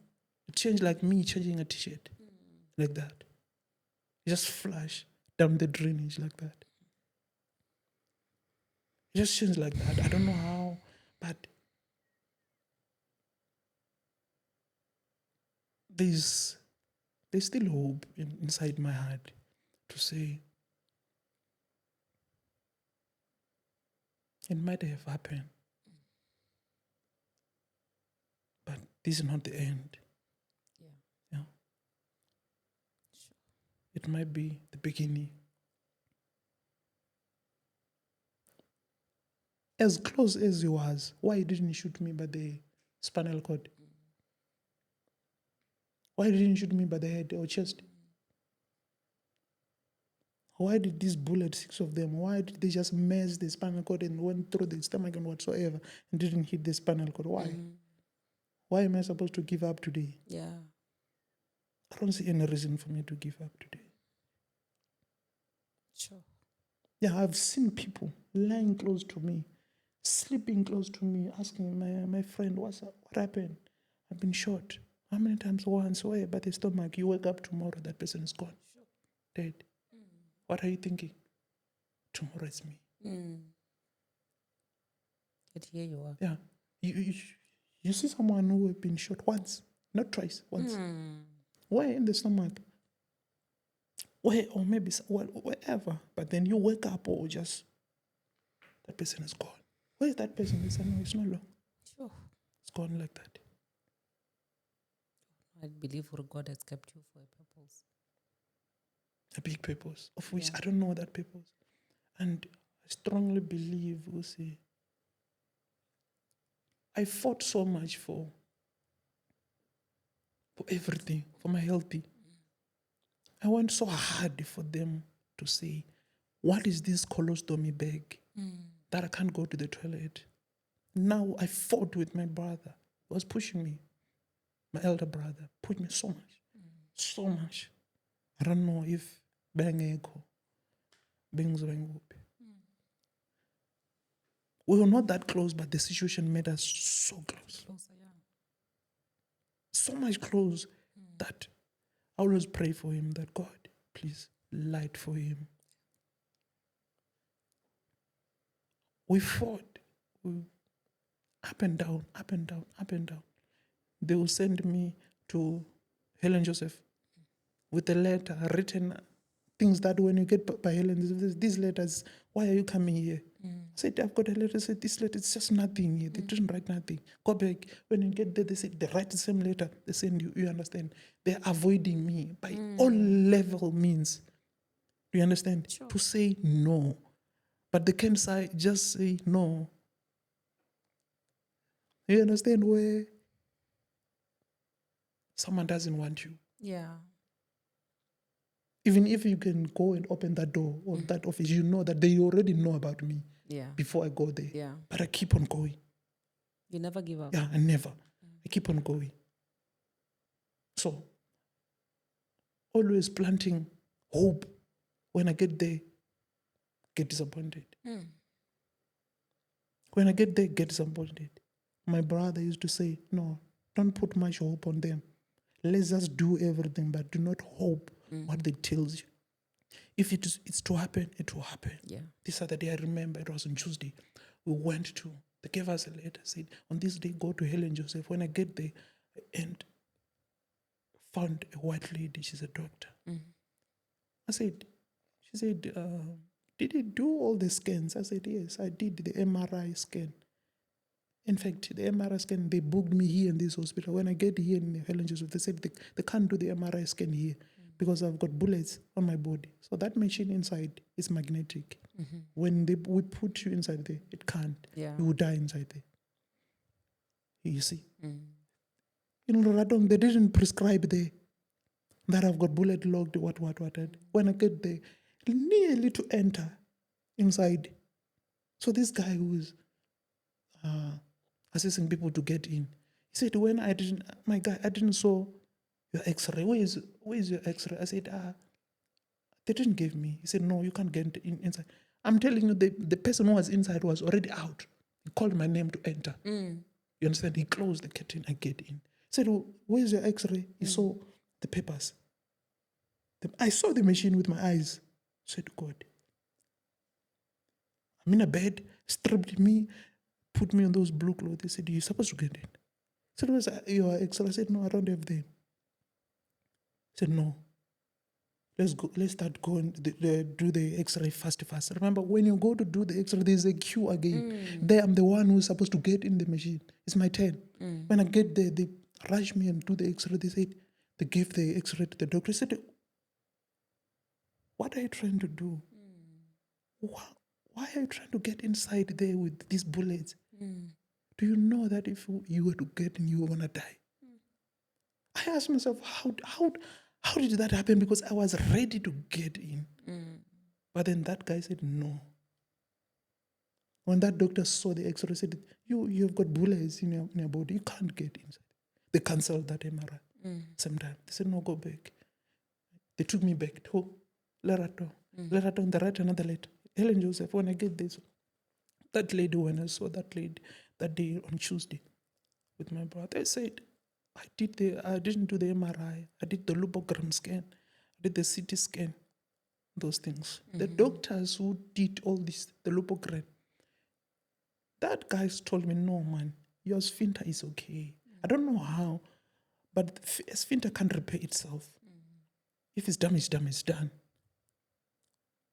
it changed like me changing a t-shirt, like that. It just flash down the drainage like that. It just changed like that. I don't know how, but there's still hope inside my heart to say it might have happened, but this is not the end. Yeah. Sure. It might be the beginning. As close as he was, why didn't he shoot me by the spinal cord? Why didn't he shoot me by the head or chest? Why did these bullets, 6 of them, why did they just mess the spinal cord and went through the stomach and whatsoever and didn't hit the spinal cord? Why? Why am I supposed to give up today? Yeah. I don't see any reason for me to give up today. Sure. Yeah, I've seen people lying close to me, sleeping close to me, asking my friend, what happened? I've been shot. How many times? Once. Why? By the stomach. You wake up tomorrow, that person is gone. Sure. Dead. What are you thinking? Tomorrow it's me. But here you are. Yeah. You see someone who have been shot once, not twice, once. Where in the stomach? Where, or maybe wherever. But then you wake up or just, that person is gone. Where is that person? They say, no, it's not long. Sure. It's gone like that. I believe God has kept you for a purpose. A big purpose, of which I don't know that purpose. And I strongly believe, we'll see, I fought so much for everything, for my healthy. I went so hard for them to say, what is this colostomy bag that I can't go to the toilet? Now I fought with my brother. He was pushing me. My elder brother pushed me so much. So much. I don't know if bangeko, we were not that close, but the situation made us so close. Closer, yeah. So much close that I always pray for him that God, please light for him. We fought. Up and down, up and down, up and down. They will send me to Helen Joseph with a letter written, things that when you get by Helen, these letters, why are you coming here? I said, I've got a letter. I said, this letter, it's just nothing here. They didn't write nothing. Go back. When you get there, they say, they write the same letter. They send you, you understand? They're avoiding me by all level means. Do you understand? Sure. To say no. But they can't say, just say no. You understand where someone doesn't want you? Yeah. Even if you can go and open that door or that office, you know that they already know about me before I go there. Yeah. But I keep on going. You never give up. Yeah, I never. I keep on going. So, always planting hope. When I get there, get disappointed. When I get there, get disappointed. My brother used to say, no, don't put much hope on them. Let's just do everything, but do not hope what they tells you. If it's to happen, it will happen. Yeah. This other day, I remember, it was on Tuesday. We went to, they gave us a letter, said, on this day, go to Helen Joseph. When I get there, and found a white lady, she's a doctor. She said, did you do all the scans? I said, yes, I did the MRI scan. In fact, the MRI scan, they booked me here in this hospital. When I get here in Helen Joseph, they said they can't do the MRI scan here because I've got bullets on my body. So that machine inside is magnetic. When we put you inside there, it can't. Yeah. You will die inside there. You see? In Radong, they didn't prescribe there that I've got bullet locked, what. When I get there, nearly to enter inside. So this guy who's assessing people to get in, he said, when I didn't saw your x-ray. Where is your x-ray? I said, they didn't give me. He said, no, you can't get inside. I'm telling you, the person who was inside was already out. He called my name to enter. You understand? He closed the curtain, I get in. He said, where's your x-ray? He saw the papers. I saw the machine with my eyes. I said, God. I'm in a bed, stripped me, put me on those blue clothes. They said, you're supposed to get in. I said, where's your x-ray? I said, no, I don't have them. I said, no. Let's start going, do the x-ray fast. Remember, when you go to do the x-ray, there's a queue again. There, I'm the one who's supposed to get in the machine. It's my turn. When I get there, they rush me and do the x-ray. They said, they give the x-ray to the doctor. I said, what are you trying to do? Why are you trying to get inside there with these bullets? Do you know that if you were to get in, you were going to die? I asked myself, how did that happen? Because I was ready to get in. But then that guy said, no. When that doctor saw the x-ray, said, you've got bullets in your body. You can't get inside. They canceled that MRI. Sometime. They said, no, go back. They took me back to Lerato. Lerato, and they write another letter. Helen Joseph, when I get this, that lady, when I saw that lady that day on Tuesday with my brother, I said, I didn't do the MRI. I did the lobogram scan. I did the CT scan. those things. The doctors who did all this, the Lupogram, that guys told me, no, man, your sphincter is okay. I don't know how, but a sphincter can't repair itself. If it's damaged, done.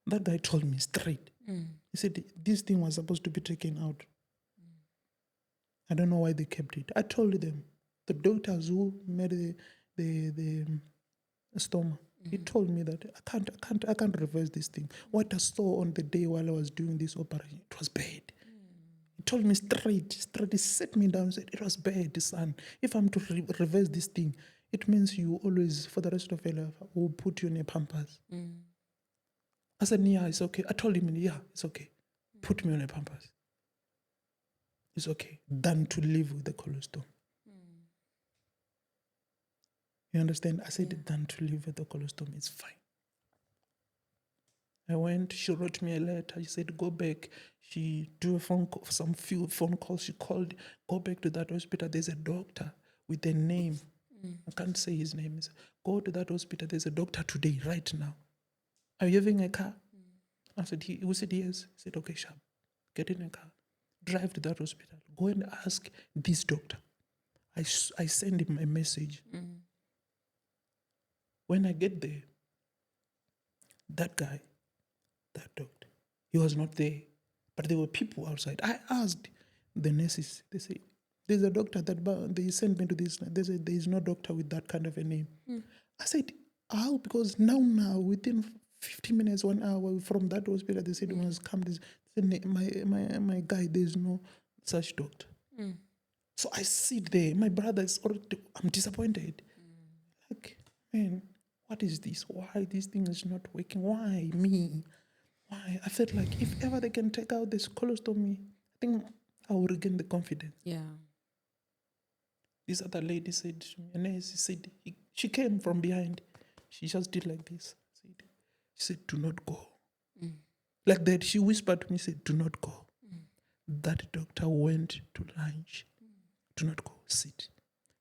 That guy told me straight. He said, this thing was supposed to be taken out. I don't know why they kept it. I told them, the doctors who made the stoma, he told me that I can't reverse this thing. What I saw on the day while I was doing this operation, it was bad. He told me straight, he set me down and said, it was bad, son. If I'm to reverse this thing, it means you always, for the rest of your life, will put you in a pampers. I said, yeah, it's okay. I told him, yeah, it's okay. Put me on a pampers. It's okay. Than to live with the colostome. You understand? I said, than to live with the colostome. It's fine. I went, she wrote me a letter. She said, go back. She do a phone call, some few phone calls. She called, go back to that hospital. There's a doctor with a name. I can't say his name. Go to that hospital. There's a doctor today, right now. Are you having a car? I said, we said yes. He said, okay, sharp. Get in a car. Drive to that hospital. Go and ask this doctor. I send him a message. When I get there, that guy, that doctor, he was not there. But there were people outside. I asked the nurses. They say, there's a doctor that they sent me to this. They said, there is no doctor with that kind of a name. I said, how? Because now, within 50 minutes, 1 hour from that hospital, they said, you must come. They said, my guy, there's no such doctor. So I sit there. My brother is already, I'm disappointed. Like, man, what is this? Why this thing is not working? Why me? Why? I felt like if ever they can take out this colostomy, I think I will regain the confidence. Yeah. This other lady said to me, and she said, she came from behind. She just did like this. She said, do not go. Like that, she whispered to me, said, do not go. That doctor went to lunch. Do not go, sit.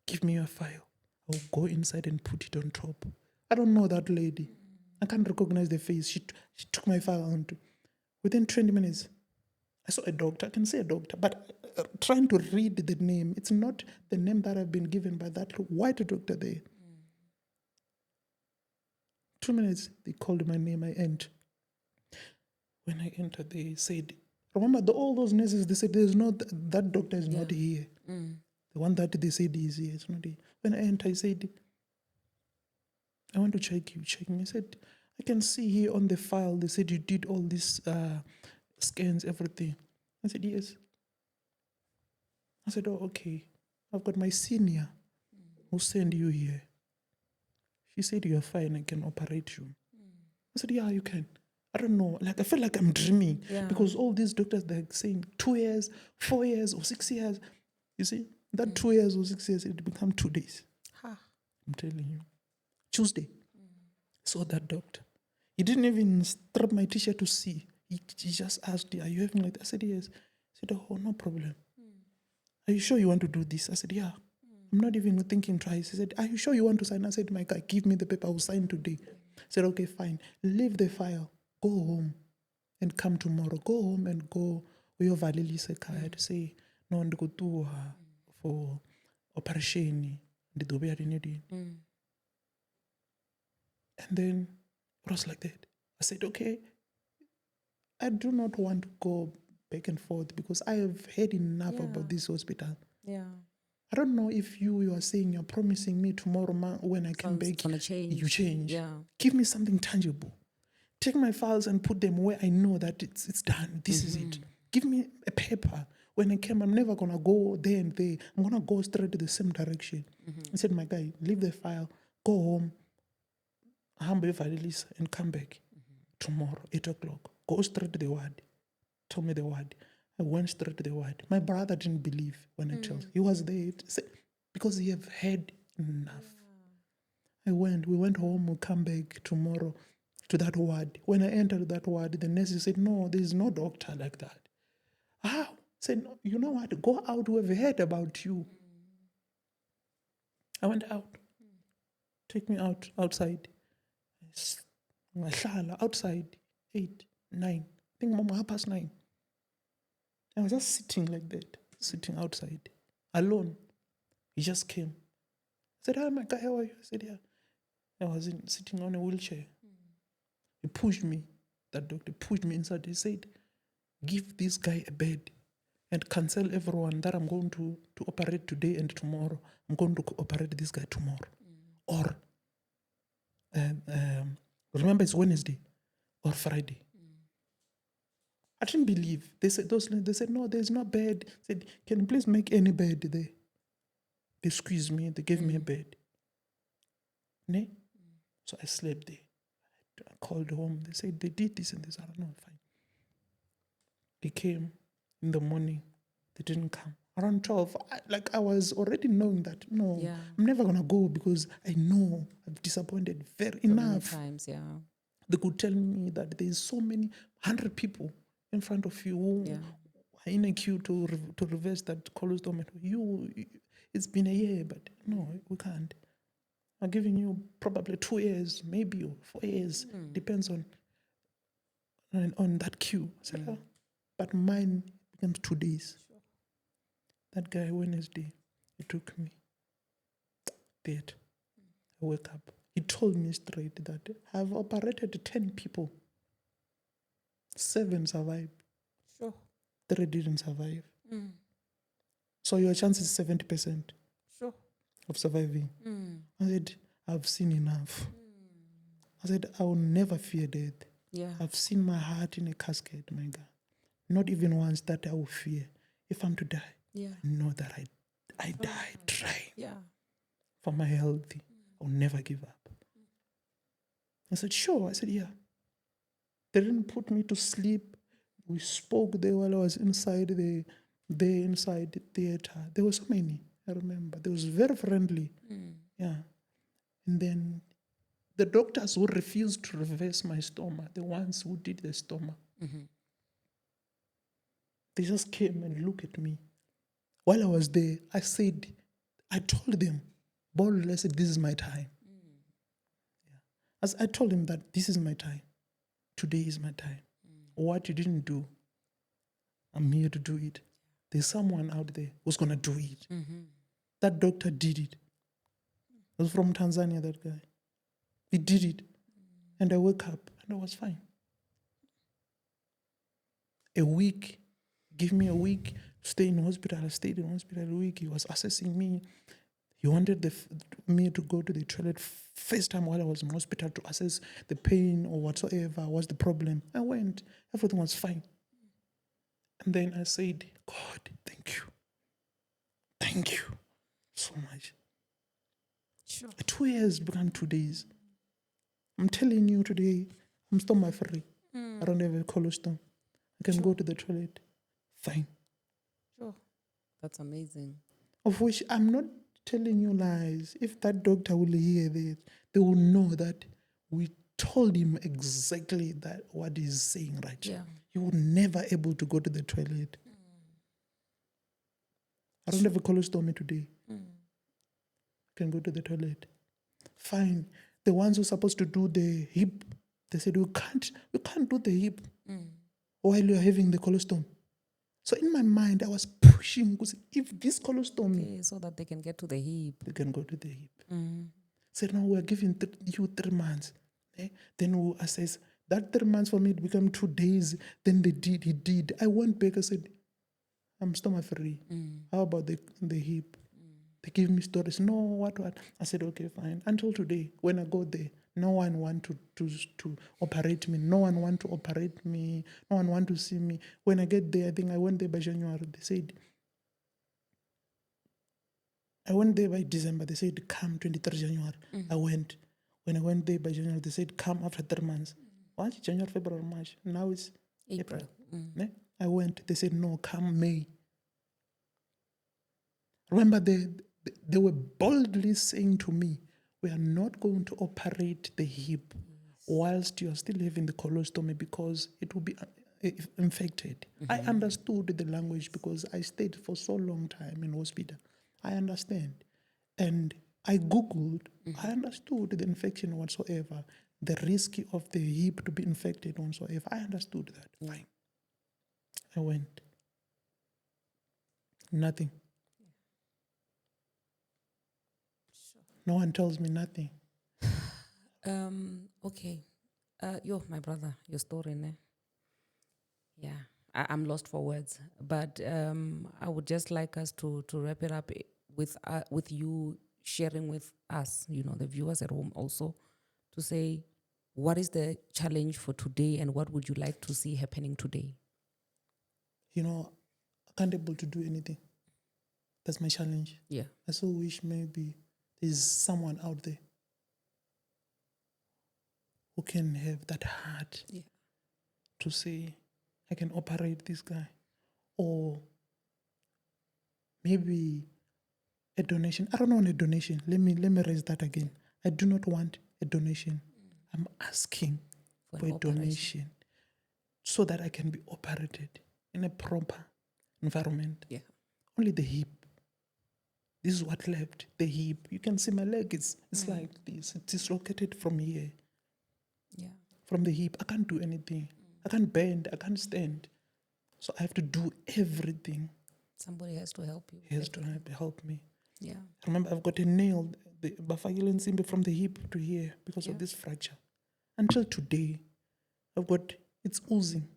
Give me your file. I'll go inside and put it on top. I don't know that lady. I can't recognize the face. She took my file out. Within 20 minutes, I saw a doctor. I can say a doctor, but trying to read the name, it's not the name that I've been given by that white doctor there. 2 minutes, they called my name. I entered. When I entered, they said, remember all those nurses, they said, that doctor is not here. The one that they said is here, it's not here. When I entered, I said, I want to check you. Check me. I said, I can see here on the file, they said you did all these scans, everything. I said, yes. I said, oh, okay. I've got my senior who sent you here. She said, you're fine, I can operate you. I said, yeah, you can. I don't know. Like, I feel like I'm dreaming because all these doctors, they're saying 2 years, 4 years, or 6 years. You see, that 2 years or 6 years, it become 2 days. I'm telling you. Tuesday, saw that doctor. He didn't even strap my t-shirt to see. He just asked, are you having like that? I said, yes. He said, oh, no problem. Are you sure you want to do this? I said, yeah. I'm not even thinking twice. He said, are you sure you want to sign? I said, my guy, give me the paper. I will sign today. He said, okay, fine. Leave the file. Go home and come tomorrow. Go home and go uyovalelisa ekhaya to say, no, ndikutuha for operation. And then it was like that. I said, okay, I do not want to go back and forth because I have heard enough about this hospital. Yeah. I don't know if you are saying you're promising me tomorrow when I come back, you change. Yeah. Give me something tangible. Take my files and put them where I know that it's done. This is it. Give me a paper. When I came, I'm never going to go there and there. I'm going to go straight to the same direction. I said, my guy, leave the file, go home, and come back tomorrow, 8 o'clock. Go straight to the ward. Tell me the ward. I went straight to the ward. My brother didn't believe when I told him. He was there because he have heard enough. We went home, we'll come back tomorrow to that ward. When I entered that ward, the nurse said, no, there's no doctor like that. How? I said, no, you know what? Go out, we have heard about you. I went out. Take me outside. Ngahlala outside, 8, 9. I think mama 9:30. I was just sitting like that, sitting outside, alone. He just came. I said, "Hi, my guy, how are you?" I said, "Yeah." I was sitting on a wheelchair. He pushed me. That doctor pushed me inside. He said, "Give this guy a bed and cancel everyone that I'm going to operate today and tomorrow. I'm going to operate this guy tomorrow." Or, remember it's Wednesday or Friday. I didn't believe. They said, "No, there's no bed." I said, "Can you please make any bed there?" They squeezed me. They gave me a bed. Ne? So I slept there. I called home. They said they did this and this. I don't know. Fine. They came in the morning. They didn't come. Around 12, I was already knowing that, no, Yeah. I'm never going to go because I know I've disappointed very So many enough. times, yeah. They could tell me that there's so many, 100 people in front of you who are in a queue to reverse that colostomy. It's been a year, but no, we can't. I'm giving you probably 2 years, maybe, or 4 years. Depends on that queue. I said, "Oh." But mine becomes 2 days. Sure. That guy, Wednesday, he took me. Dead. I woke up. He told me straight that I've operated 10 people. 7 survived. Sure. 3 didn't survive. So your chance is 70% Sure. of surviving. I said, I've seen enough. I said, I will never fear death. Yeah. I've seen my heart in a casket, my God. Not even once that I will fear. If I'm to die, I know that I died trying. Yeah. For my health. I'll never give up. I said, sure. I said, yeah. They didn't put me to sleep. We spoke there while I was inside the theater. There were so many, I remember. They was very friendly. Yeah. And then the doctors who refused to reverse my stomach, the ones who did the stomach, they just came and looked at me. While I was there, I told them, boldly, I said, this is my time. Yeah. As I told them that this is my time. Today is my time. What you didn't do, I'm here to do it. There's someone out there who's going to do it. That doctor did it. He was from Tanzania, that guy. He did it. And I woke up and I was fine. A week, give me a week to stay in hospital. I stayed in hospital a week. He was assessing me. He wanted me to go to the toilet first time while I was in hospital to assess the pain or whatsoever was the problem. I went. Everything was fine. And then I said, God, thank you. Thank you so much. Sure. 2 years become 2 days. I'm telling you today, I'm stomach free. I don't have a colostrum. I can go to the toilet. Fine. Sure. That's amazing. Of which I'm not telling you lies. If that doctor will hear this, they will know that we told him exactly that what he's saying right. Yeah. He will never able to go to the toilet. I don't have a colostomy today. I can go to the toilet. Fine. The ones who are supposed to do the hip, they said, we can't do the hip while you're having the colostomy. So in my mind, I was pushing, because if this colostomy, Okay, so that they can get to the hip. they can go to the hip. Said, no, we're giving you 3 months. Then we'll assess. That 3 months for me, it became 2 days. Then he did. I went back, I said, I'm stomach free. How about the hip? They give me stories. No, what? I said, okay, fine. Until today, when I go there, no one want to operate me. No one want to operate me. No one want to see me. When I get there, I think I went there by January. They said, I went there by December. They said, come 23rd January. I went. When I went there by January, they said, come after 3 months. What? January, February, March. Now it's April. I went. They said, no, come May. Remember, they were boldly saying to me, we are not going to operate the hip whilst you are still having the colostomy because it will be infected. I understood the language because I stayed for so long time in hospital. I understand. And I Googled, I understood the infection whatsoever. the risk of the hip to be infected also. If I understood that, fine. I went. Nothing. No one tells me nothing. Okay. My brother, your story, ne? Yeah. I'm lost for words. But I would just like us to wrap it up with you sharing with us, the viewers at home also, to say, what is the challenge for today and what would you like to see happening today? I can't able to do anything. That's my challenge. Yeah. I so wish maybe there's someone out there who can have that heart to say, I can operate this guy. Or maybe a donation. I don't want a donation. Let me raise that again. I do not want a donation. I'm asking for a donation so that I can be operated in a proper environment. Yeah. Only the hip. This is what left. The hip. You can see my leg. It's like this. It's dislocated from here. Yeah. From the hip. I can't do anything. I can't bend. I can't stand. So I have to do everything. Somebody has to help you. He has to help me. Yeah. Remember, I've got a nail, the bafakile nsimbi from the hip to here because of this fracture. Until today, it's oozing.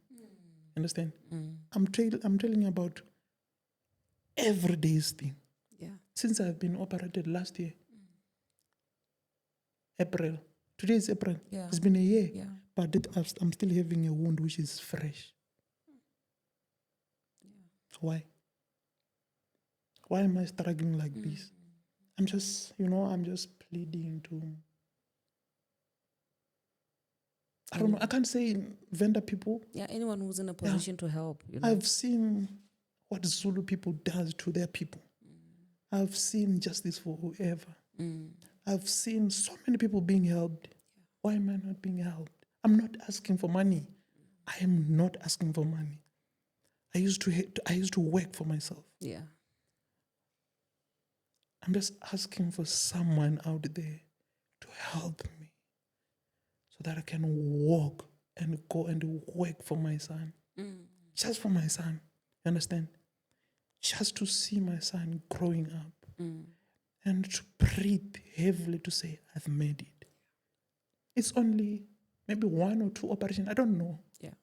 Understand? I'm telling you about every day's thing. Yeah. Since I've been operated last year, April. Today is April. Yeah. It's been a year. Yeah. But I'm still having a wound which is fresh. Yeah. Why? Why am I struggling like this? I'm just pleading to... I don't know. I can't say vendor people. Yeah, anyone who's in a position to help. I've seen what Zulu people does to their people. I've seen justice for whoever. I've seen so many people being helped. Why am I not being helped? I'm not asking for money. I am not asking for money. I used to work for myself. Yeah. I'm just asking for someone out there to help me so that I can walk and go and work for my son. Just for my son. You understand? Just to see my son growing up and to breathe heavily to say, I've made it. It's only maybe 1 or 2 operations. I don't know. Yeah.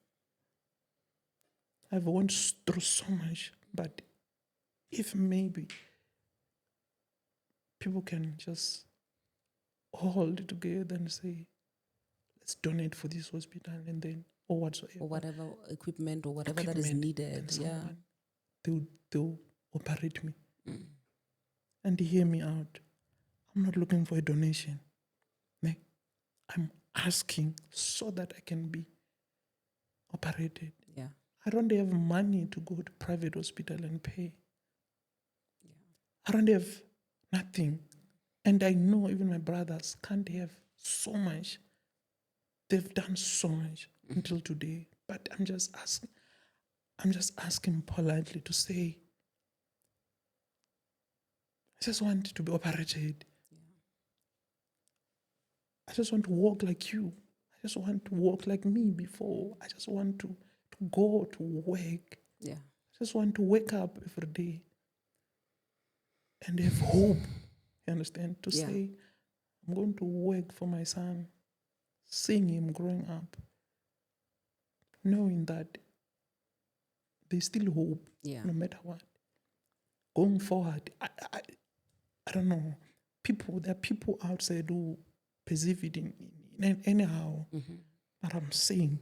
I've went through so much, but if maybe people can just hold it together and say, let's donate for this hospital and then, or whatsoever. Or whatever equipment or whatever that is needed. Yeah. They'll operate me. And hear me out. I'm not looking for a donation. I'm asking so that I can be operated. Yeah. I don't have money to go to private hospital and pay. Yeah. I don't have nothing. And I know even my brothers can't have so much. They've done so much until today. But I'm just asking politely to say, I just want to be operated. Yeah. I just want to walk like you. I just want to walk like me before. I just want to go to work. Yeah. I just want to wake up every day and have hope. You understand? To say, I'm going to work for my son, seeing him growing up, knowing that there's still hope, no matter what. Going forward, I don't know. There are people outside who perceive it in anyhow. But I'm saying,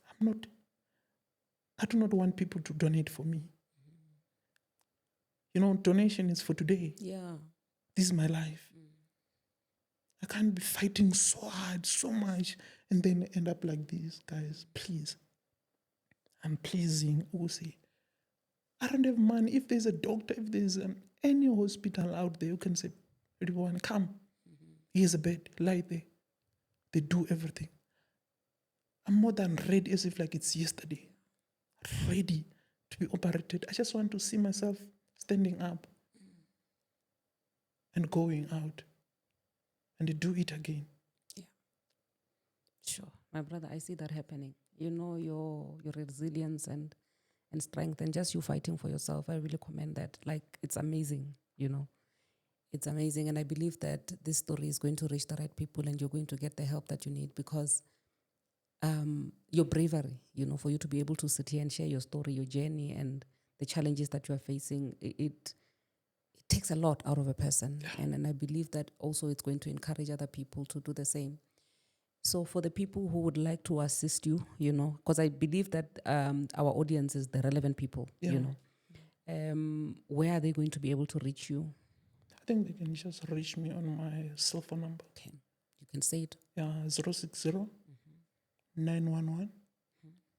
I do not want people to donate for me. Donation is for today. Yeah. This is my life. I can't be fighting so hard, so much, and then end up like this. Guys, please. I'm pleasing Uzi. I don't have money. If there's a doctor, if there's any hospital out there, you can say, everyone, come. Here's a bed, lie there. They do everything. I'm more than ready as if like it's yesterday. Ready to be operated. I just want to see myself standing up and going out and do it again. Yeah. Sure. My brother, I see that happening. You know, your resilience and strength and just you fighting for yourself. I really commend that. Like, it's amazing, you know. It's amazing. And I believe that this story is going to reach the right people and you're going to get the help that you need because your bravery, you know, for you to be able to sit here and share your story, your journey, and the challenges that you are facing, it takes a lot out of a person. Yeah. And I believe that also it's going to encourage other people to do the same. So for the people who would like to assist you, you know, because I believe that our audience is the relevant people, Yeah. you know, where are they going to be able to reach you? I think they can just reach me on my cell phone number. Okay. You can say it. Yeah, 060 911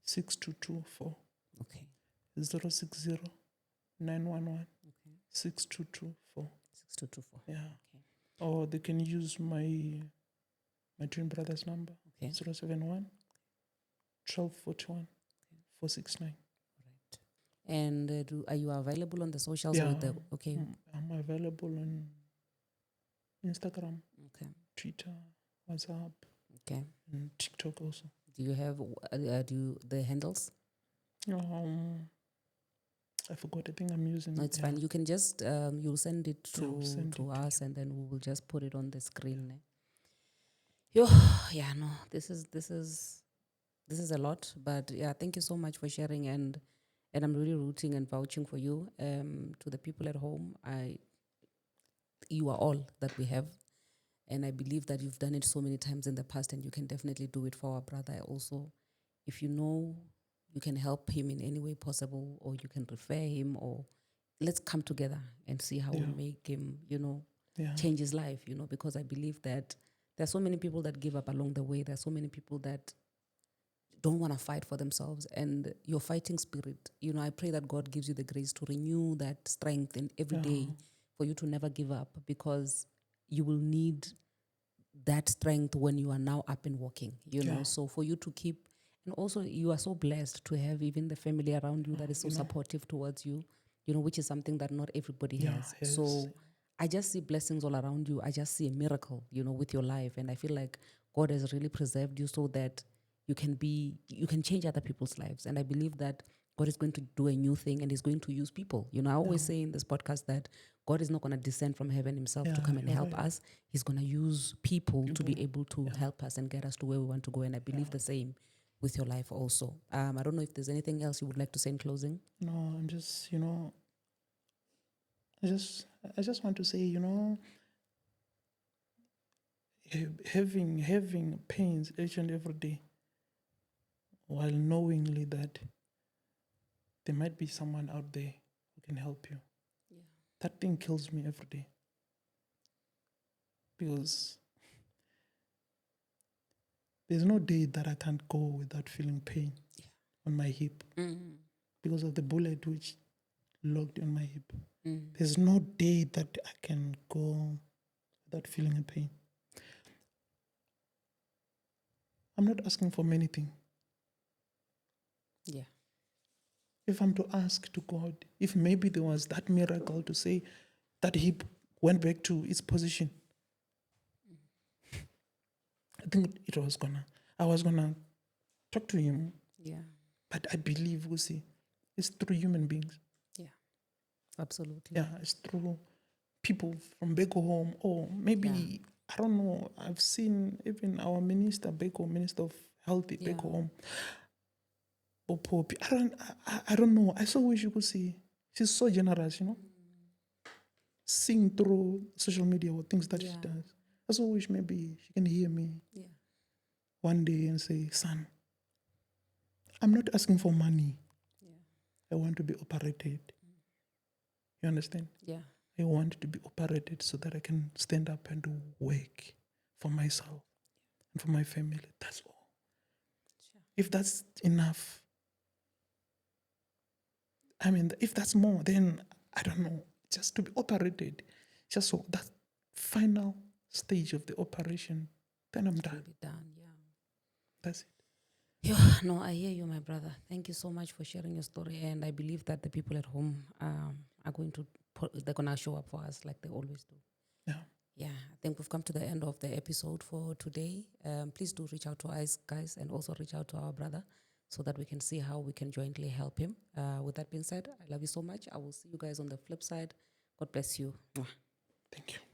6224. Okay. 060 911 Okay. 6224. 6224. Yeah. Okay. Or they can use my twin brother's number. Okay. 071 1241 469. Right. And are you available on the socials? Yeah. Or the, okay. I'm available on Instagram, Okay. Twitter, WhatsApp, Okay. and TikTok also. Do you have the handles? I forgot. I think I'm using. No, it's fine. You can just you'll send it to send to it to us, and then we will just put it on the screen. Yo, yeah, no, this is a lot, but yeah, thank you so much for sharing, and I'm really rooting and vouching for you. To the people at home, you are all that we have, and I believe that you've done it so many times in the past, and you can definitely do it for our brother also. If you know you can help him in any way possible, or you can refer him, or let's come together and see how we make him, you know, change his life, you know, because I believe that there are so many people that give up along the way. There are so many people that don't want to fight for themselves, and your fighting spirit, you know, I pray that God gives you the grace to renew that strength in every day for you to never give up, because you will need that strength when you are now up and walking, you know. So for you to keep, and also you are so blessed to have even the family around you that is so supportive towards you, you know, which is something that not everybody has. So I just see blessings all around you. I just see a miracle, you know, with your life. And I feel like God has really preserved you so that you can change other people's lives. And I believe that God is going to do a new thing and he's going to use people. You know, I always say in this podcast that God is not going to descend from heaven himself to come and help us. He's going to use people to be able to help us and get us to where we want to go. And I believe the same with your life also. I don't know if there's anything else you would like to say in closing. No, I'm just, you know, I just want to say, you know, having pains each and every day, while knowingly that there might be someone out there who can help you. Yeah. That thing kills me every day. Because there's no day that I can't go without feeling pain on my hip. Because of the bullet which locked on my hip. There's no day that I can go without feeling a pain. I'm not asking for many things. Yeah. If I'm to ask to God, if maybe there was that miracle to say that hip went back to its position, I think I was gonna talk to him. Yeah. But I believe, we see, it's through human beings. Yeah. Absolutely. Yeah, it's through people from back home, or maybe, I don't know, I've seen even our minister back home, Minister of Health back home. I don't know. I so wish you could see. She's so generous, you know. Seeing through social media or things that she does. I so wish maybe she can hear me one day and say, son, I'm not asking for money. I want to be operated. You understand? Yeah. I want to be operated so that I can stand up and do work for myself and for my family. That's all. Sure. If that's enough, I mean, if that's more, then I don't know. Just to be operated, just so that final stage of the operation, then I'm done. Really done, yeah. That's it. Yeah, no, I hear you, my brother. Thank you so much for sharing your story, and I believe that the people at home are going to they're gonna show up for us like they always do. Yeah. Yeah, I think we've come to the end of the episode for today. Please do reach out to us, guys, and also reach out to our brother so that we can see how we can jointly help him. With that being said, I love you so much. I will see you guys on the flip side. God bless you. Mwah. Thank you.